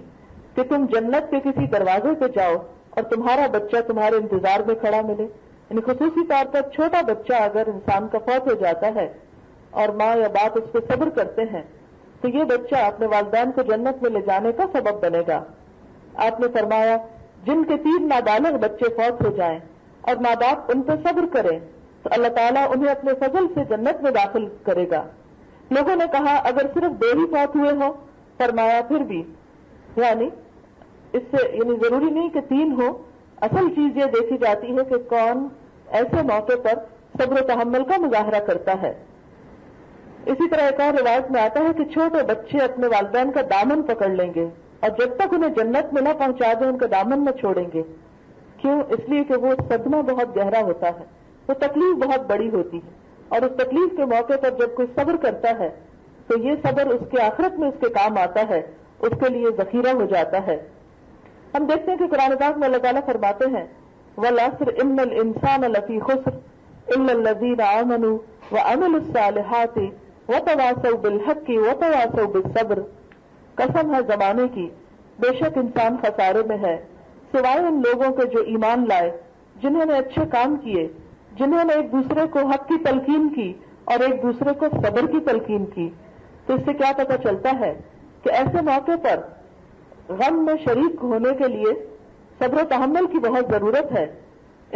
کہ تم جنت کے کسی دروازے پہ جاؤ اور تمہارا بچہ تمہارے انتظار میں کھڑا ملے؟ یعنی خصوصی طور پر چھوٹا بچہ اگر انسان کا فوت ہو جاتا ہے اور ماں یا باپ اس پہ صبر کرتے ہیں تو یہ بچہ اپنے والدین کو جنت میں لے جانے کا سبب بنے گا. آپ نے فرمایا جن کے 3 نابالغ بچے فوت ہو جائیں اور ماں باپ ان پہ صبر کریں تو اللہ تعالیٰ انہیں اپنے فضل سے جنت میں داخل کرے گا. لوگوں نے کہا اگر صرف 2 ہی فوت ہوئے ہوں؟ فرمایا پھر بھی یعنی اس سے ضروری نہیں کہ 3 ہو. اصل چیز یہ دیکھی جاتی ہے کہ کون ایسے موقع پر صبر و تحمل کا مظاہرہ کرتا ہے. اسی طرح ایک اور روایت میں آتا ہے کہ چھوٹے بچے اپنے والدین کا دامن پکڑ لیں گے اور جب تک انہیں جنت میں نہ پہنچا دیں ان کا دامن نہ چھوڑیں گے. کیوں؟ اس لیے کہ وہ صدمہ بہت گہرا ہوتا ہے، وہ تکلیف بہت بڑی ہوتی ہے، اور اس تکلیف کے موقع پر جب کوئی صبر کرتا ہے تو یہ صبر اس کے آخرت میں اس کے کام آتا ہے، اس کے لیے ذخیرہ ہو جاتا ہے. ہم دیکھتے ہیں کہ قرآن پاک میں اللہ تعالیٰ فرماتے ہیں وَالْعَصْرِ إِنَّ الْإِنسَانَ لَفِي خُسْرٍ إِلَّا الَّذِينَ آمَنُوا وَعَمِلُوا الصَّالِحَاتِ وَتَوَاصَوْا بِالْحَقِّ وَتَوَاصَوْا بِالصَّبْرِ. قسم ہے زمانے کی، بے شک انسان خسارے میں ہے سوائے ان لوگوں کے جو ایمان لائے، جنہوں نے اچھے کام کیے، جنہوں نے ایک دوسرے کو حق کی تلقین کی اور ایک دوسرے کو صبر کی تلقین کی. تو اس سے کیا پتہ چلتا ہے کہ ایسے موقع پر غم میں شریک ہونے کے لیے صبر و تحمل کی بہت ضرورت ہے.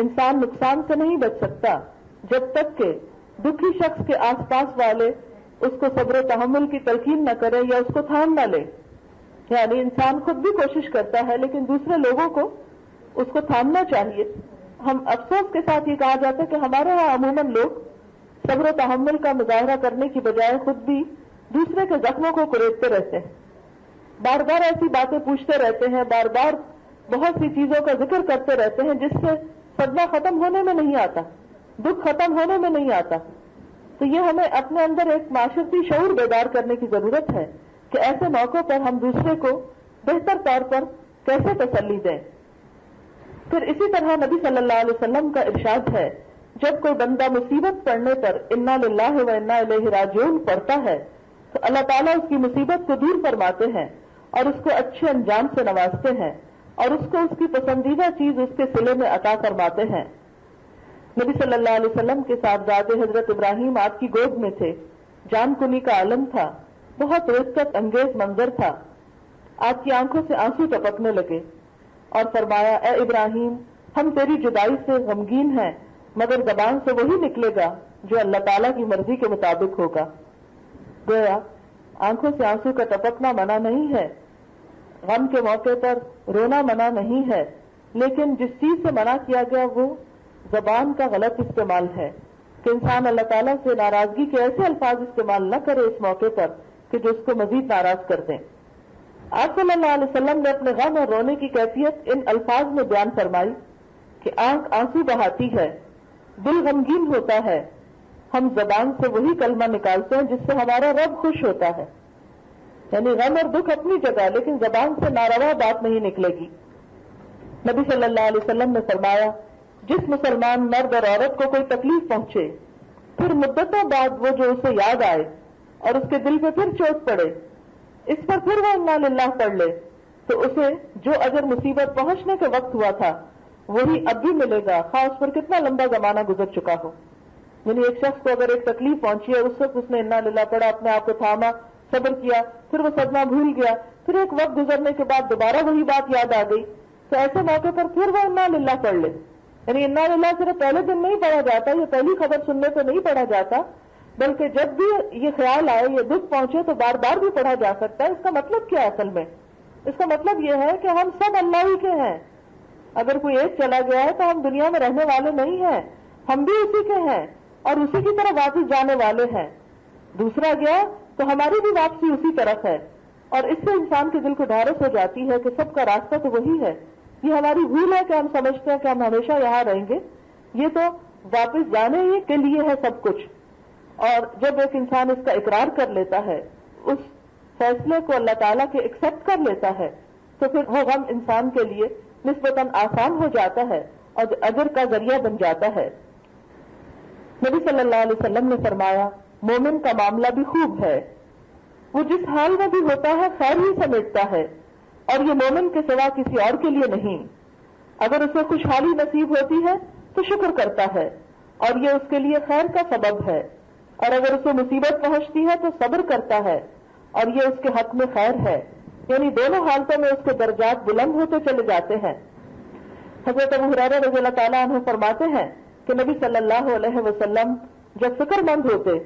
انسان نقصان سے نہیں بچ سکتا جب تک کہ دکھی شخص کے آس پاس والے اس کو صبر و تحمل کی تلقین نہ کرے یا اس کو تھام نہ لے. یعنی انسان خود بھی کوشش کرتا ہے لیکن دوسرے لوگوں کو اس کو تھامنا چاہیے. ہم افسوس کے ساتھ یہ کہا جاتا ہے کہ ہمارے ہاں عموماً لوگ صبر و تحمل کا مظاہرہ کرنے کی بجائے خود بھی دوسرے کے زخموں کو کریدتے رہتے ہیں، بار بار ایسی باتیں پوچھتے رہتے ہیں، بار بار بہت سی چیزوں کا ذکر کرتے رہتے ہیں جس سے صدمہ ختم ہونے میں نہیں آتا، دکھ ختم ہونے میں نہیں آتا. تو یہ ہمیں اپنے اندر ایک معاشرتی شعور بیدار کرنے کی ضرورت ہے کہ ایسے موقعوں پر ہم دوسرے کو بہتر طور پر کیسے تسلی دیں. پھر اسی طرح نبی صلی اللہ علیہ وسلم کا ارشاد ہے جب کوئی بندہ مصیبت پڑنے پر انا للہ و انا الیہ راجعون پڑھتا ہے تو اللہ تعالیٰ اس کی مصیبت کو دور فرماتے ہیں اور اس کو اچھے انجام سے نوازتے ہیں اور اس کو اس کی پسندیدہ چیز اس کے صلے میں عطا فرماتے ہیں. نبی صلی اللہ علیہ وسلم کے صاحبزادے حضرت ابراہیم آپ کی گود میں تھے، جان کنی کا عالم تھا، بہت رقت انگیز منظر تھا. آپ کی آنکھوں سے آنسو ٹپکنے لگے اور فرمایا اے ابراہیم ہم تیری جدائی سے غمگین ہیں مگر زبان سے وہی نکلے گا جو اللہ تعالیٰ کی مرضی کے مطابق ہوگا. گویا آنکھوں سے آنسو کا ٹپکنا منع نہیں ہے، غم کے موقع پر رونا منع نہیں ہے، لیکن جس چیز سے منع کیا گیا وہ زبان کا غلط استعمال ہے کہ انسان اللہ تعالیٰ سے ناراضگی کے ایسے الفاظ استعمال نہ کرے اس موقع پر کہ جو اس کو مزید ناراض کر دیں۔ آپ صلی اللہ علیہ وسلم نے اپنے غم اور رونے کی کیفیت ان الفاظ میں بیان فرمائی کہ آنکھ آنسو بہاتی ہے، دل غمگین ہوتا ہے، ہم زبان سے وہی کلمہ نکالتے ہیں جس سے ہمارا رب خوش ہوتا ہے۔ یعنی غم اور دکھ اپنی جگہ، لیکن زبان سے ناروا بات نہیں نکلے گی۔ نبی صلی اللہ علیہ وسلم نے فرمایا جس مسلمان مرد اور عورت کو کوئی تکلیف پہنچے، پھر مدتوں بعد وہ جو اسے یاد آئے اور اس کے دل پہ پھر چوٹ پڑے، اس پر پھر وہ انا للہ پڑھ لے، تو اسے جو اجر مصیبت پہنچنے کے وقت ہوا تھا وہی اب بھی ملے گا، خواہ اس پر کتنا لمبا زمانہ گزر چکا ہو۔ یعنی ایک شخص کو اگر ایک تکلیف پہنچی ہے، اس وقت اس نے انا للہ پڑھا، اپنے آپ کو تھاما، صبر کیا، پھر وہ صدمہ بھول گیا، پھر ایک وقت گزرنے کے بعد دوبارہ وہی بات یاد آ گئی، تو ایسے موقع پر پھر وہ انا للہ پڑھ لے۔ یعنی انا للہ صرف پہلے دن نہیں پڑھا جاتا، یہ پہلی خبر سننے سے نہیں پڑھا جاتا، بلکہ جب بھی یہ خیال آئے، یہ دکھ پہنچے تو بار بار بھی پڑھا جا سکتا ہے۔ اس کا مطلب کیا ہے اصل میں؟ اس کا مطلب یہ ہے کہ ہم سب اللہ ہی کے ہیں۔ اگر کوئی ایک چلا گیا ہے تو ہم دنیا میں رہنے والے نہیں ہیں، ہم بھی اسی کے ہیں اور اسی کی طرف واپس جانے والے ہیں۔ دوسرا گیا تو ہماری بھی واپسی اسی طرف ہے، اور اس سے انسان کے دل کو ڈھارس ہو جاتی ہے کہ سب کا راستہ تو وہی ہے۔ یہ ہماری بھول ہے کہ ہم سمجھتے ہیں کہ ہم ہمیشہ یہاں رہیں گے، یہ تو واپس جانے ہی کے لیے ہے سب کچھ۔ اور جب ایک انسان اس کا اقرار کر لیتا ہے، اس فیصلے کو اللہ تعالیٰ کے ایکسپٹ کر لیتا ہے، تو پھر وہ غم انسان کے لیے نسبتاً آسان ہو جاتا ہے اور اجر کا ذریعہ بن جاتا ہے۔ نبی صلی اللہ علیہ وسلم نے فرمایا مومن کا معاملہ بھی خوب ہے، وہ جس حال میں بھی ہوتا ہے خیر ہی سمیٹتا ہے، اور یہ مومن کے سوا کسی اور کے لیے نہیں۔ اگر اسے خوشحالی نصیب ہوتی ہے تو شکر کرتا ہے اور یہ اس کے لیے خیر کا سبب ہے، اور اگر اسے مصیبت پہنچتی ہے تو صبر کرتا ہے اور یہ اس کے حق میں خیر ہے۔ یعنی دونوں حالتوں میں اس کے درجات بلند ہوتے چلے جاتے ہیں۔ حضرت ابو ہریرہ رضی اللہ تعالیٰ عنہ فرماتے ہیں کہ نبی صلی اللہ علیہ وسلم جب فکر مند ہوتے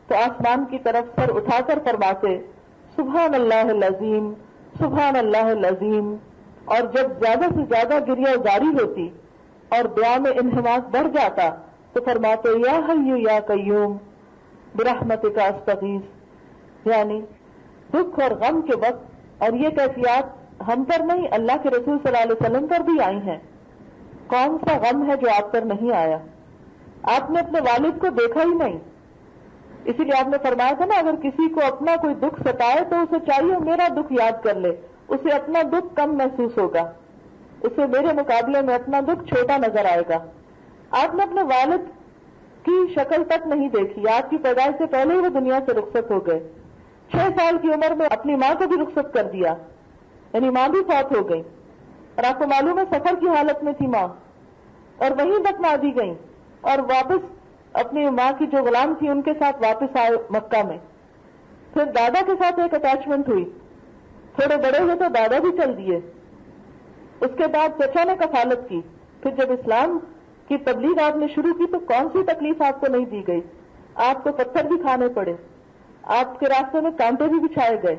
تو آسمان کی طرف سر اٹھا کر فرماتے سبحان اللہ العظیم، سبحان اللہ العظیم، اور جب زیادہ سے زیادہ گریہ جاری ہوتی اور دعا میں انہماک بڑھ جاتا تو فرماتے یا حی یا قیوم برحمتک استغیث۔ یعنی دکھ اور غم کے وقت، اور یہ کیفیات ہم پر نہیں اللہ کے رسول صلی اللہ علیہ وسلم پر بھی آئی ہیں۔ کون سا غم ہے جو آپ پر نہیں آیا؟ آپ نے اپنے والد کو دیکھا ہی نہیں، اسی لیے آپ نے فرمایا تھا نا اگر کسی کو اپنا کوئی دکھ ستائے تو اسے چاہیے میرا دکھ یاد کر لے، اسے اپنا دکھ کم محسوس ہوگا، اسے میرے مقابلے میں اپنا دکھ چھوٹا نظر آئے گا۔ آپ نے اپنے والد کی شکل تک نہیں دیکھی، آپ کی پیدائش سے پہلے ہی وہ دنیا سے رخصت ہو گئے۔ 6 سال کی عمر میں اپنی ماں کو بھی رخصت کر دیا، یعنی ماں بھی فوت ہو گئی، اور آپ کو معلوم ہے سفر کی حالت میں تھی ماں، اور وہیں دفنا دی گئی، اور واپس اپنی ماں کی جو غلام تھی ان کے ساتھ واپس آئے مکہ میں۔ پھر دادا کے ساتھ ایک اٹیچمنٹ ہوئی، تھوڑے بڑے ہوئے تو دادا بھی چل دیے، اس کے بعد چچا نے کفالت کی۔ پھر جب اسلام کی تبلیغ آپ نے شروع کی تو کون سی تکلیف آپ کو نہیں دی گئی؟ آپ کو پتھر بھی کھانے پڑے، آپ کے راستے میں کانٹے بھی بچھائے گئے،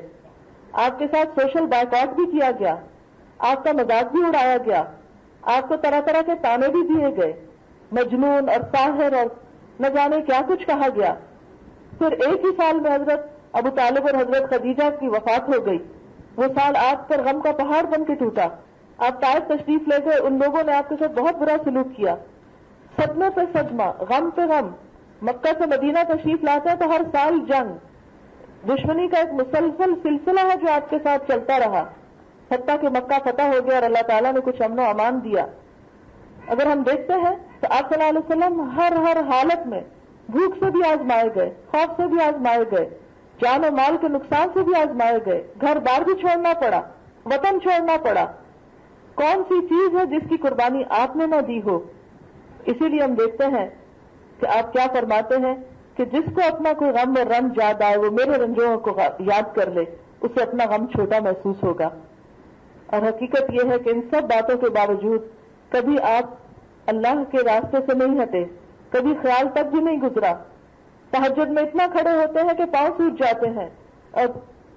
آپ کے ساتھ سوشل بائیکاٹ بھی کیا گیا، آپ کا مذاق بھی اڑایا گیا، آپ کو طرح طرح کے تانے بھی دیے گئے، مجنون اور ساحر اور نہ جانے کیا کچھ کہا گیا۔ پھر ایک ہی سال میں حضرت ابو طالب اور حضرت خدیجہ کی وفات ہو گئی۔ وہ سال آپ پر غم کا پہاڑ بن کے ٹوٹا، آپ طائف تشریف لے گئے، ان لوگوں نے آپ کے ساتھ بہت برا سلوک کیا، صدمے پہ صدمہ، غم پہ غم۔ مکہ سے مدینہ تشریف لاتے ہیں تو ہر سال جنگ، دشمنی کا ایک مسلسل سلسلہ ہے جو آپ کے ساتھ چلتا رہا، حتیٰ کہ مکہ فتح ہو گیا اور اللہ تعالیٰ نے کچھ امن و امان دیا۔ اگر ہم دیکھتے ہیں تو آپ صلی اللہ علیہ وسلم ہر حالت میں بھوک سے بھی آزمائے گئے، خوف سے بھی آزمائے گئے، جان و مال کے نقصان سے بھی آزمائے گئے، گھر بار بھی چھوڑنا پڑا، وطن چھوڑنا پڑا۔ کون سی چیز ہے جس کی قربانی آپ نے نہ دی ہو؟ اسی لیے ہم دیکھتے ہیں کہ آپ کیا فرماتے ہیں کہ جس کو اپنا کوئی غم اور رنج یاد آئے وہ میرے رنجوں کو یاد کر لے، اسے اپنا غم چھوٹا محسوس ہوگا۔ اور حقیقت یہ ہے کہ ان سب باتوں کے باوجود کبھی آپ اللہ کے راستے سے نہیں ہٹے، کبھی خیال تک بھی نہیں گزرا۔ تہجد میں اتنا کھڑے ہوتے ہیں کہ پاؤں ٹوٹ جاتے ہیں، اور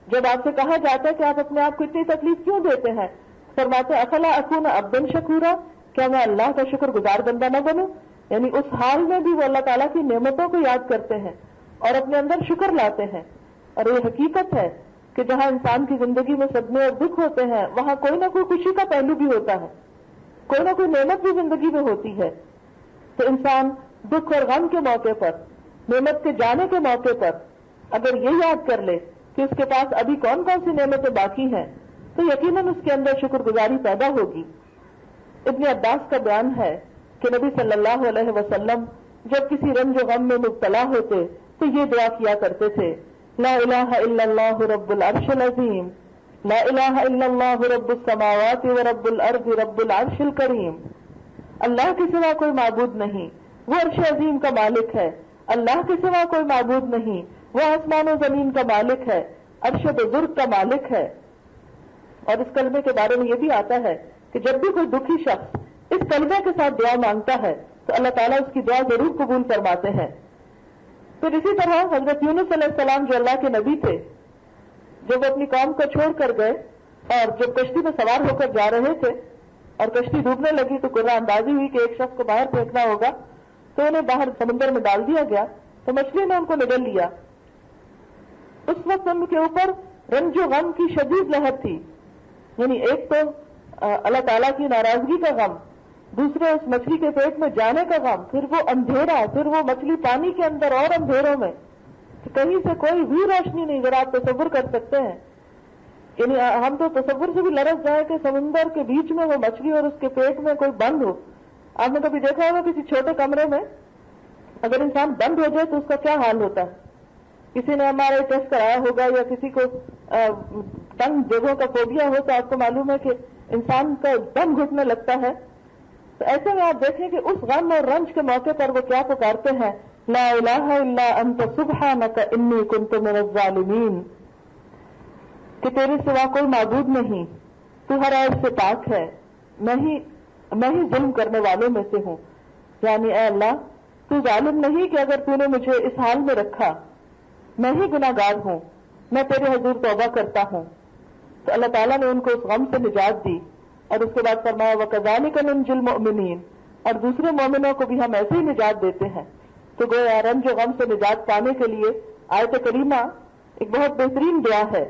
جب آپ سے کہا جاتا ہے کہ آپ اپنے آپ کو اتنی تکلیف کیوں دیتے ہیں، فرماتے ہیں افلا اکون عبدا شکورا، کیا میں اللہ کا شکر گزار بندہ نہ بنوں؟ یعنی اس حال میں بھی وہ اللہ تعالیٰ کی نعمتوں کو یاد کرتے ہیں اور اپنے اندر شکر لاتے ہیں. اور یہ حقیقت ہے کہ جہاں انسان کی زندگی میں صدمے اور دکھ ہوتے ہیں وہاں کوئی نہ کوئی خوشی کا پہلو بھی ہوتا ہے، کوئی نہ کوئی نعمت بھی زندگی میں ہوتی ہے. تو انسان دکھ اور غم کے موقع پر، نعمت کے جانے کے موقع پر اگر یہ یاد کر لے کہ اس کے پاس ابھی کون کون سی نعمتیں باقی ہیں تو یقیناً اس کے اندر شکر گزاری پیدا ہوگی. ابن عباس کا بیان ہے کہ نبی صلی اللہ علیہ وسلم جب کسی رنج و غم میں مبتلا ہوتے تو یہ دعا کیا کرتے تھے، لا الہ الا اللہ رب العرش العظیم، لا الہ الا اللہ رب السماوات ورب الارض رب العرش الکریم. اللہ کے سوا کوئی معبود نہیں، وہ عرش عظیم کا مالک ہے. اللہ کے سوا کوئی معبود نہیں، وہ آسمان و زمین کا مالک ہے، عرش بزرگ کا مالک ہے. اور اس کلمے کے بارے میں یہ بھی آتا ہے کہ جب بھی کوئی دکھی شخص اس کلمے کے ساتھ دعا مانگتا ہے تو اللہ تعالیٰ اس کی دعا ضرور قبول فرماتے ہیں. پھر اسی طرح حضرت یونس علیہ السلام جو اللہ کے نبی تھے، جب وہ اپنی قوم کو چھوڑ کر گئے اور جب کشتی میں سوار ہو کر جا رہے تھے اور کشتی ڈوبنے لگی تو قرآن اندازی ہوئی کہ ایک شخص کو باہر پھینکنا ہوگا، تو انہیں باہر سمندر میں ڈال دیا گیا تو مچھلی نے ان کو نگل لیا. اس وقت ان کے اوپر رنج و غم کی شدید لہر تھی، یعنی ایک تو اللہ تعالیٰ کی ناراضگی کا غم، دوسرے اس مچھلی کے پیٹ میں جانے کا غم، پھر وہ اندھیرا، پھر وہ مچھلی پانی کے اندر اور اندھیروں میں، کہیں سے کوئی بھی روشنی نہیں. ذرا آپ تصور کر سکتے ہیں، یعنی ہم تو تصور سے بھی لرز جائیں کہ سمندر کے بیچ میں وہ مچھلی اور اس کے پیٹ میں کوئی بند ہو. آپ نے کبھی دیکھا ہوگا کسی چھوٹے کمرے میں اگر انسان بند ہو جائے تو اس کا کیا حال ہوتا ہے؟ کسی نے ہمارا ٹیسٹ کرایا ہوگا یا کسی کو تنگ جگہوں کا فوبیا ہو تو آپ کو معلوم ہے کہ انسان کا دم گھٹنے لگتا ہے. تو ایسے میں آپ دیکھیں کہ اس غم اور رنج کے موقع پر وہ کیا پکارتے ہیں، لا الہ الا انت سبحانک انی کنت من الظالمین، کہ تیرے سوا کوئی معبود نہیں، تو ہر عیب سے پاک ہے، میں ہی ظلم کرنے والوں میں سے ہوں. یعنی اے اللہ تو ظالم نہیں کہ اگر تو نے مجھے اس حال میں رکھا، میں ہی گناہ گار ہوں، میں تیرے حضور توبہ کرتا ہوں. تو اللہ تعالیٰ نے ان کو اس غم سے نجات دی اور اس کے بعد فرمایا وَكَذَلِكَ نُنْجِي الْمُؤْمِنِينَ، اور دوسرے مومنوں کو بھی ہم ایسے ہی نجات دیتے ہیں. تو گویا رنج و غم سے نجات پانے کے لیے آیت کریمہ ایک بہت بہترین دعا ہے.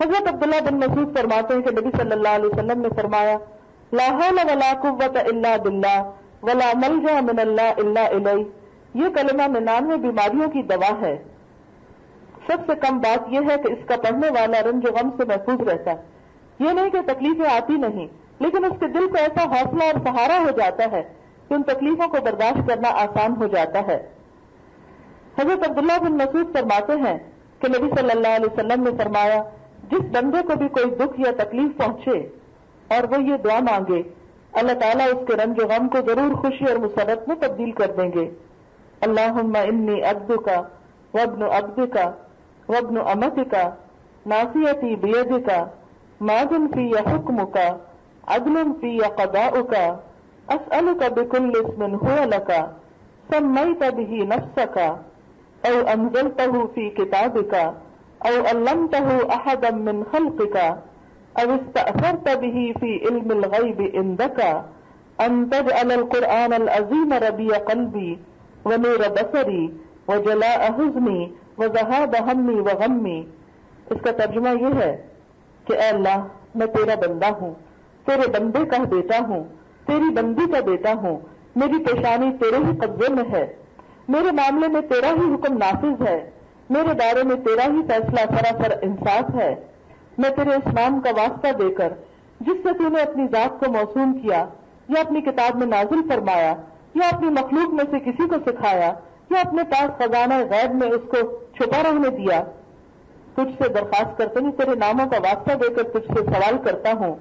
حضرت عبداللہ بن مسعود فرماتے ہیں کہ نبی صلی اللہ علیہ وسلم نے فرمایا لا حول ولا قوت الا باللہ ولا ملجا من اللہ الا الیہ، یہ کلمہ 99 بیماریوں کی دوا ہے. سب سے کم بات یہ ہے کہ اس کا پڑھنے والا رنج و غم سے محفوظ رہتا ہے. یہ نہیں کہ تکلیفیں آتی نہیں، لیکن اس کے دل کو ایسا حوصلہ اور سہارا ہو جاتا ہے کہ ان تکلیفوں کو برداشت کرنا آسان ہو جاتا ہے. حضرت عبداللہ بن مسعود فرماتے ہیں کہ نبی صلی اللہ علیہ وسلم نے فرمایا جس بندے کو بھی کوئی دکھ یا تکلیف پہنچے اور وہ یہ دعا مانگے، اللہ تعالیٰ اس کے رنج و غم کو ضرور خوشی اور مسرت میں تبدیل کر دیں گے. اللہم انی عبدک وابن عبدک وابن امتک ناصیتی بیدک ماض فی حکمک عدل فی قضاؤک اسألک بکل اسم هو لک سمیت به نفسک او انزلتہ فی کتابک او علمتہ احدا من خلقک او استأثرت به فی علم الغیب عندک ان تجعل القرآن العظیم ربیع قلبی ونور بصری وجلاء حزنی وذہاب ہمی وغمی. اس کا ترجمہ یہ ہے کہ اے اللہ میں تیرا بندہ ہوں، تیرے بندے کا بیٹا ہوں، تیری بندی کا بیٹا ہوں، میری پیشانی تیرے ہی قبضے میں ہے، میرے معاملے میں تیرا ہی حکم نافذ ہے، میرے بارے میں تیرا ہی فیصلہ سراسر انصاف ہے. میں تیرے اس نام کا واسطہ دے کر جس سے تو نے اپنی ذات کو موسوم کیا یا اپنی کتاب میں نازل فرمایا یا اپنی مخلوق میں سے کسی کو سکھایا یا اپنے پاس خزانہ غیب میں اس کو چھپا رہنے دیا، تجھ سے درخواست کرتے ہیں، تیرے ناموں کا واسطہ دے کر تجھ سے سوال کرتا ہوں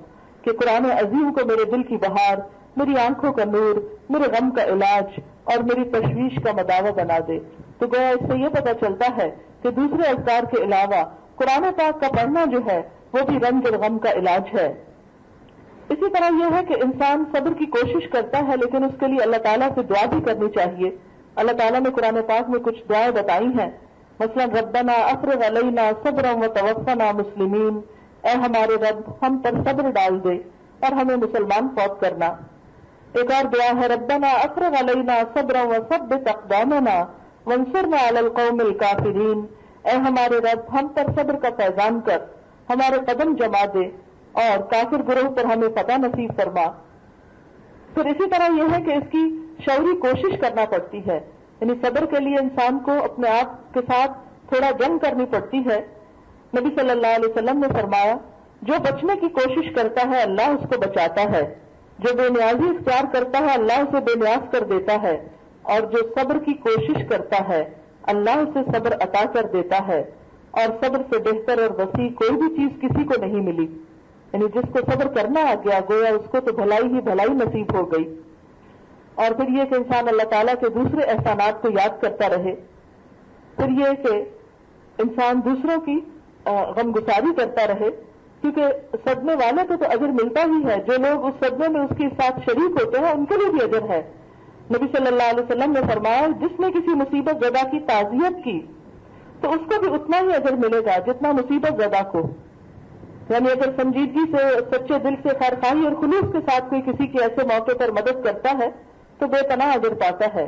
کہ قرآن عظیم کو میرے دل کی بہار، میری آنکھوں کا نور، میرے غم کا علاج اور میری تشویش کا مداوع بنا دے. تو گویا اس سے یہ پتہ چلتا ہے کہ دوسرے اذکار کے علاوہ قرآن پاک کا پڑھنا جو ہے وہ بھی رنج اور غم کا علاج ہے. اسی طرح یہ ہے کہ انسان صبر کی کوشش کرتا ہے لیکن اس کے لیے اللہ تعالیٰ سے دعا بھی کرنی چاہیے. اللہ تعالیٰ نے قرآن پاک میں کچھ دعائیں بتائی ہیں مثلا ربنا افرغ علینا صبرا وتوفنا مسلمین، اے ہمارے رب ہم پر صبر ڈال دے اور ہمیں مسلمان فوت کرنا۔ ایک اور دعا ہے ربنا افرغ علینا صبرا وثبت اقدامنا وانصرنا علی القوم الکافرین، اے ہمارے رب ہم پر صبر کا فیضان کر، ہمارے قدم جما دے اور کافر گروہ پر ہمیں فتح نصیب فرما۔ پھر اسی طرح یہ ہے کہ اس کی شعوری کوشش کرنا پڑتی ہے، یعنی صبر کے لیے انسان کو اپنے آپ کے ساتھ تھوڑا جنگ کرنی پڑتی ہے۔ نبی صلی اللہ علیہ وسلم نے فرمایا جو بچنے کی کوشش کرتا ہے اللہ اس کو بچاتا ہے، جو بے نیازی اختیار کرتا ہے اللہ اسے بے نیاز کر دیتا ہے، اور جو صبر کی کوشش کرتا ہے اللہ اسے صبر عطا کر دیتا ہے، اور صبر سے بہتر اور وسیع کوئی بھی چیز کسی کو نہیں ملی۔ یعنی جس کو صبر کرنا آ گیا گویا اس کو تو بھلائی ہی بھلائی نصیب ہو گئی۔ اور پھر یہ کہ انسان اللہ تعالیٰ کے دوسرے احسانات کو یاد کرتا رہے، پھر یہ کہ انسان دوسروں کی غمگساری کرتا رہے، کیونکہ صدمے والے کو تو اجر ملتا ہی ہے، جو لوگ اس صدمے میں اس کے ساتھ شریک ہوتے ہیں ان کے لیے بھی اجر ہے۔ نبی صلی اللہ علیہ وسلم نے فرمایا جس نے کسی مصیبت زدہ کی تعزیت کی تو اس کو بھی اتنا ہی اجر ملے گا جتنا مصیبت زدہ کو، یعنی اگر سنجیدگی سے سچے دل سے خیرخواہی اور خلوص کے ساتھ کوئی کسی کے ایسے موقع پر مدد کرتا ہے تو بے پناہ اجر پاتا ہے۔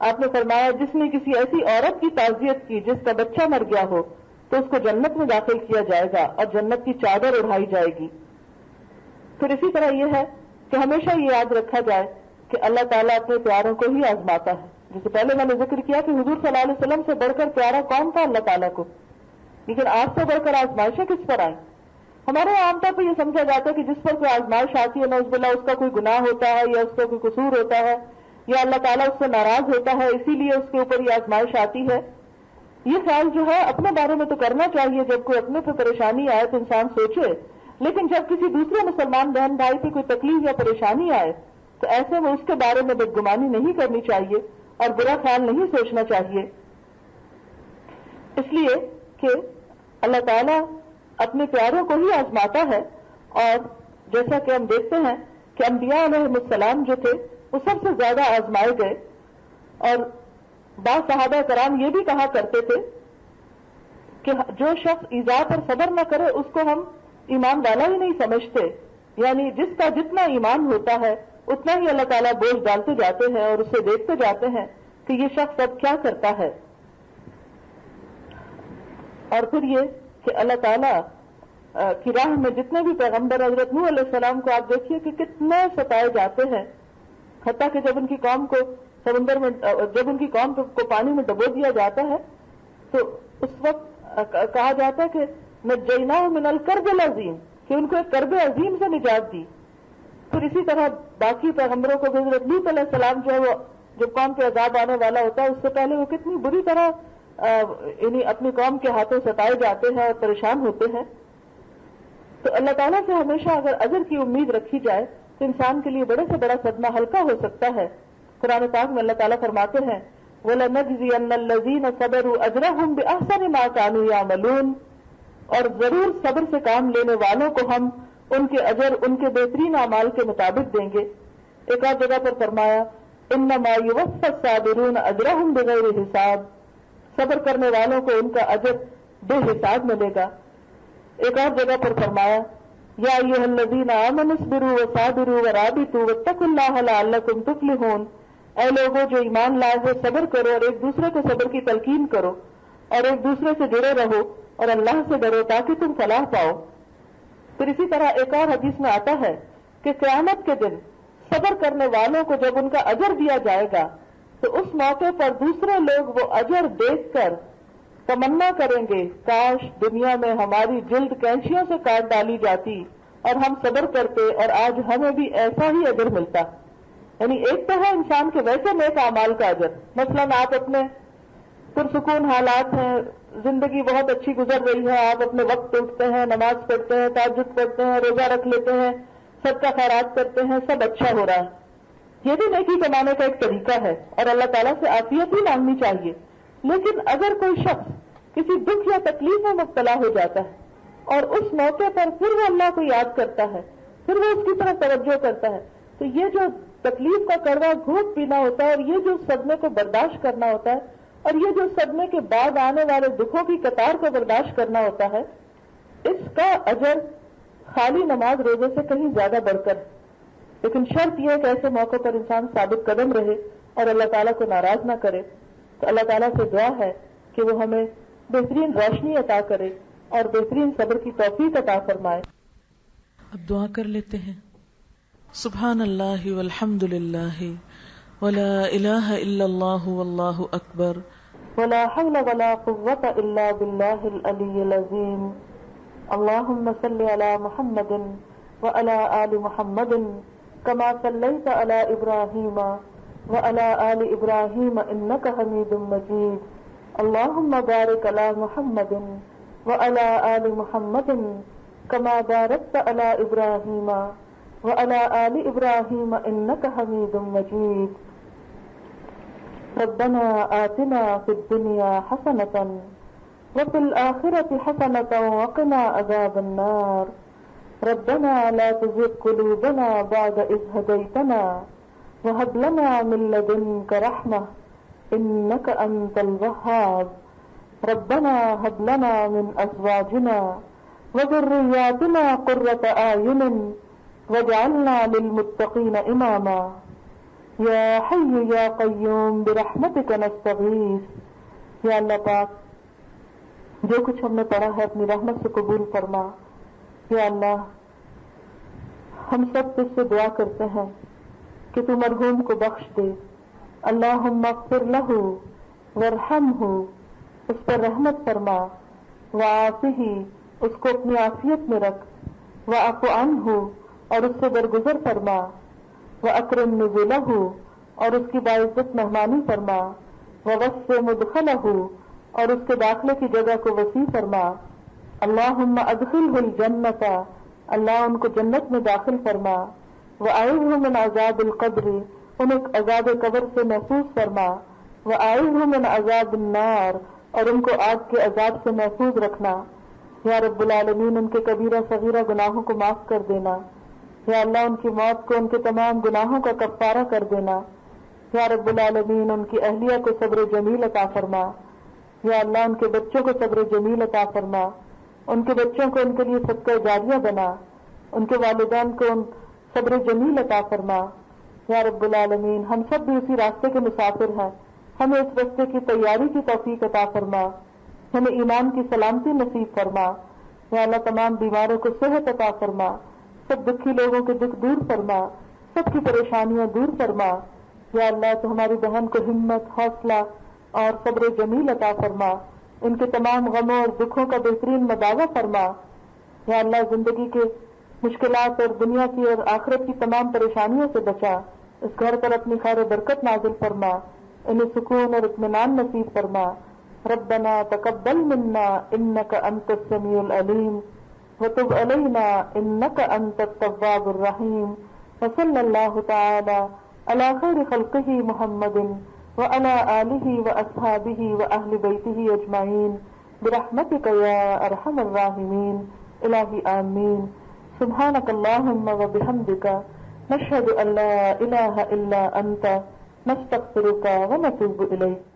آپ نے فرمایا جس نے کسی ایسی عورت کی تعزیت کی جس کا بچہ مر گیا ہو تو اس کو جنت میں داخل کیا جائے گا اور جنت کی چادر اڑائی جائے گی۔ پھر اسی طرح یہ ہے کہ ہمیشہ یہ یاد رکھا جائے کہ اللہ تعالیٰ اپنے پیاروں کو ہی آزماتا ہے۔ جیسے پہلے میں نے ذکر کیا کہ حضور صلی اللہ علیہ وسلم سے بڑھ کر پیارا کون تھا اللہ تعالیٰ کو، لیکن آپ سے بڑھ کر آزمائشیں کس پر آئیں؟ ہمارے عام طور پہ یہ سمجھا جاتا ہے کہ جس پر کوئی آزمائش آتی ہے نعوذ باللہ اس کا کوئی گناہ ہوتا ہے یا اس کا کوئی قصور ہوتا ہے یا اللہ تعالیٰ اس سے ناراض ہوتا ہے اسی لیے اس کے اوپر یہ آزمائش آتی ہے۔ یہ خیال جو ہے اپنے بارے میں تو کرنا چاہیے، جب کوئی اپنے پہ پریشانی آئے تو انسان سوچے، لیکن جب کسی دوسرے مسلمان بہن بھائی پہ کوئی تکلیف یا پریشانی آئے تو ایسے میں اس کے بارے میں بدگمانی نہیں کرنی چاہیے اور برا خیال نہیں سوچنا چاہیے، اس لیے کہ اللہ تعالیٰ اپنے پیاروں کو ہی آزماتا ہے۔ اور جیسا کہ ہم دیکھتے ہیں کہ انبیاء علیہ السلام جو تھے وہ سب سے زیادہ آزمائے گئے، اور بعض صحابہ کرام یہ بھی کہا کرتے تھے کہ جو شخص ایذا پر صبر نہ کرے اس کو ہم ایمان والا ہی نہیں سمجھتے، یعنی جس کا جتنا ایمان ہوتا ہے اتنا ہی اللہ تعالیٰ بوجھ ڈالتے جاتے ہیں اور اسے دیکھتے جاتے ہیں کہ یہ شخص اب کیا کرتا ہے۔ اور پھر یہ کہ اللہ تعالیٰ کی راہ میں جتنے بھی پیغمبر حضرت نوح علیہ السلام کو آپ دیکھیے کہ کتنے ستائے جاتے ہیں، حتیٰ کہ جب ان کی قوم کو سمندر میں جب ان کی قوم کو پانی میں ڈبو دیا جاتا ہے تو اس وقت کہا جاتا ہے کہ نجیناہ من الکرب العظیم، کہ ان کو ایک کرب عظیم سے نجات دی۔ پھر اسی طرح باقی پیغمبروں کو حضرت لوط علیہ السلام جو ہے وہ جب قوم پہ عذاب آنے والا ہوتا ہے اس سے پہلے وہ کتنی بری طرح یعنی اپنی قوم کے ہاتھوں ستائے جاتے ہیں اور پریشان ہوتے ہیں۔ تو اللہ تعالیٰ سے ہمیشہ اگر اجر کی امید رکھی جائے تو انسان کے لیے بڑے سے بڑا صدمہ ہلکا ہو سکتا ہے۔ قرآن پاک میں اللہ تعالیٰ فرماتے ہیں وَلَنَجْزِيَنَّ الَّذِينَ صَبَرُوا أَجْرَهُمْ بِأَحْسَنِ مَا كَانُوا يَعْمَلُونَ، اور ضرور صبر سے کام لینے والوں کو ہم ان کے اجر ان کے بہترین اعمال کے مطابق دیں گے۔ ایک اور جگہ پر فرمایا إِنَّمَا يُوَفَّى الصَّابِرُونَ أَجْرَهُمْ بِغَيْرِ حساب، صبر کرنے والوں کو ان کا اجر بے حساب ملے گا۔ ایک اور جگہ پر فرمایا یا ایھا الذین آمنوا اصبروا وصابروا ورابطوا واتقوا اللہ لعلکم تفلحون، اے لوگوں جو ایمان لائے ہو صبر کرو اور ایک دوسرے کو صبر کی تلقین کرو اور ایک دوسرے سے جڑے رہو اور اللہ سے ڈرو تاکہ تم فلاح پاؤ۔ پھر اسی طرح ایک اور حدیث میں آتا ہے کہ قیامت کے دن صبر کرنے والوں کو جب ان کا اجر دیا جائے گا تو اس موقع پر دوسرے لوگ وہ اجر دیکھ کر تمنا کریں گے کاش دنیا میں ہماری جلد کینچیوں سے کاٹ ڈالی جاتی اور ہم صبر کرتے اور آج ہمیں بھی ایسا ہی اجر ملتا۔ یعنی ایک تو ہے انسان کے ویسے نیک اعمال کا اجر، مثلا آپ اپنے پرسکون حالات ہیں، زندگی بہت اچھی گزر رہی ہے، آپ اپنے وقت اٹھتے ہیں، نماز پڑھتے ہیں، تہجد پڑھتے ہیں، روزہ رکھ لیتے ہیں، صدقہ خیرات کرتے ہیں، سب اچھا ہو رہا ہے، یہ بھی نیکی کمانے کا ایک طریقہ ہے اور اللہ تعالیٰ سے عافیت ہی مانگنی چاہیے۔ لیکن اگر کوئی شخص کسی دکھ یا تکلیف میں مبتلا ہو جاتا ہے اور اس موقع پر پھر وہ اللہ کو یاد کرتا ہے، پھر وہ اس کی طرف توجہ کرتا ہے، تو یہ جو تکلیف کا کڑوا گھونٹ پینا ہوتا ہے اور یہ جو صدمے کو برداشت کرنا ہوتا ہے اور یہ جو صدمے کے بعد آنے والے دکھوں کی قطار کو برداشت کرنا ہوتا ہے، اس کا اجر خالی نماز روزے سے کہیں زیادہ بڑھ کر ہے۔ لیکن شرط یہ ہے کہ ایسے موقع پر انسان ثابت قدم رہے اور اللہ تعالیٰ کو ناراض نہ کرے۔ تو اللہ تعالیٰ سے دعا ہے کہ وہ ہمیں بہترین روشنی عطا کرے اور بہترین صبر کی توفیق عطا فرمائے۔ اب دعا کر لیتے ہیں۔ سبحان اللہ والحمد للہ ولا الہ الا اللہ واللہ اکبر ولا حول ولا قوة الا باللہ العلی العظیم۔ اللہم صل علی محمد وعلی آل محمد کما صلیت علی ابراہیم وعلی آل ابراہیم انک حمید مجید۔ اللہم بارک علی محمد وعلی آل محمد کما بارکت علی ابراہیم وعلی آل ابراہیم انک حمید مجید۔ ربنا آتنا فی الدنیا حسنة وفي الآخرة حسنة وقنا عذاب النار۔ ربنا لا تزغ قلوبنا بعد إذ هديتنا وهب لنا من لدنك رحمة إنك أنت الوهاب۔ ربنا هب لنا من أزواجنا وذرياتنا قرة أعين واجعلنا للمتقين إماما۔ یا حی یا قیوم برحمتک نستغیث۔ یا اللہ پاک، جو کچھ ہم نے پڑھا ہے اپنی رحمت سے قبول فرما۔ یا اللہ، ہم سب تجھ سے دعا کرتے ہیں کہ تو مرحوم کو بخش دے۔ اللہم اغفر لہ وارحمہ، اس پر رحمت فرما، وعافہ، اس کو اپنی عافیت میں رکھ، واعف عنہ، اور اس سے درگزر فرما، وَأَكْرِمْ نُزُلَهُ، اور اس کی باعزت مہمانی فرما، وَوَسِّعْ مُدْخَلَهُ، اور اس کے داخلے کی جگہ کو وسیع فرما۔ اللہم ادخلہ الجنۃ، اللہ ان کو جنت میں داخل فرما، وَأَعِذْهُ مِنْ عَذَابِ الْقَبْرِ، انہیں عذاب قبر سے محفوظ فرما، وَأَعِذْهُ مِنْ عَذَابِ النَّارِ، اور ان کو آگ کے عذاب سے محفوظ رکھنا۔ یا رب العالمین، ان کے کبیرہ صغیرہ گناہوں کو معاف کر دینا۔ یا اللہ، ان کی موت کو ان کے تمام گناہوں کا کفارہ کر دینا۔ یا رب العالمین، ان کی اہلیہ کو صبر جمیل عطا فرما۔ یا اللہ، ان کے بچوں کو صبر جمیل عطا فرما، ان کے بچوں کو ان کے لیے صدقہ جاریہ بنا، ان کے والدین کو صبر جمیل عطا فرما۔ یا رب العالمین، ہم سب بھی اسی راستے کے مسافر ہیں، ہمیں اس راستے کی تیاری کی توفیق عطا فرما، ہمیں ایمان کی سلامتی نصیب فرما۔ یا اللہ، تمام بیماروں کو صحت عطا فرما، سب دکھی لوگوں کے دکھ دور فرما، سب کی پریشانیاں دور فرما۔ یا اللہ، تو ہماری بہن کو ہمت، حوصلہ اور صبر جمیل عطا فرما، ان کے تمام غموں اور دکھوں کا بہترین مداوع فرما۔ یا اللہ، زندگی کے مشکلات اور دنیا کی اور آخرت کی تمام پریشانیوں سے بچا، اس گھر پر اپنی خیر و برکت نازل فرما، انہیں سکون اور اطمینان نصیب فرما۔ ربنا تقبل منا انک انت السمیع العلیم وتب علینا انک انت التواب الرحیم، وصلی اللہ تعالی علی خیر خلقہ محمد وعلی آلہ واصحابہ واہل بیتہ اجمعین برحمتک یا ارحم الراحمین۔ الہی آمین۔ سبحانک اللہم وبحمدک، نشہد ان لا الہ الا انت، نستغفرک ونتوب الیک۔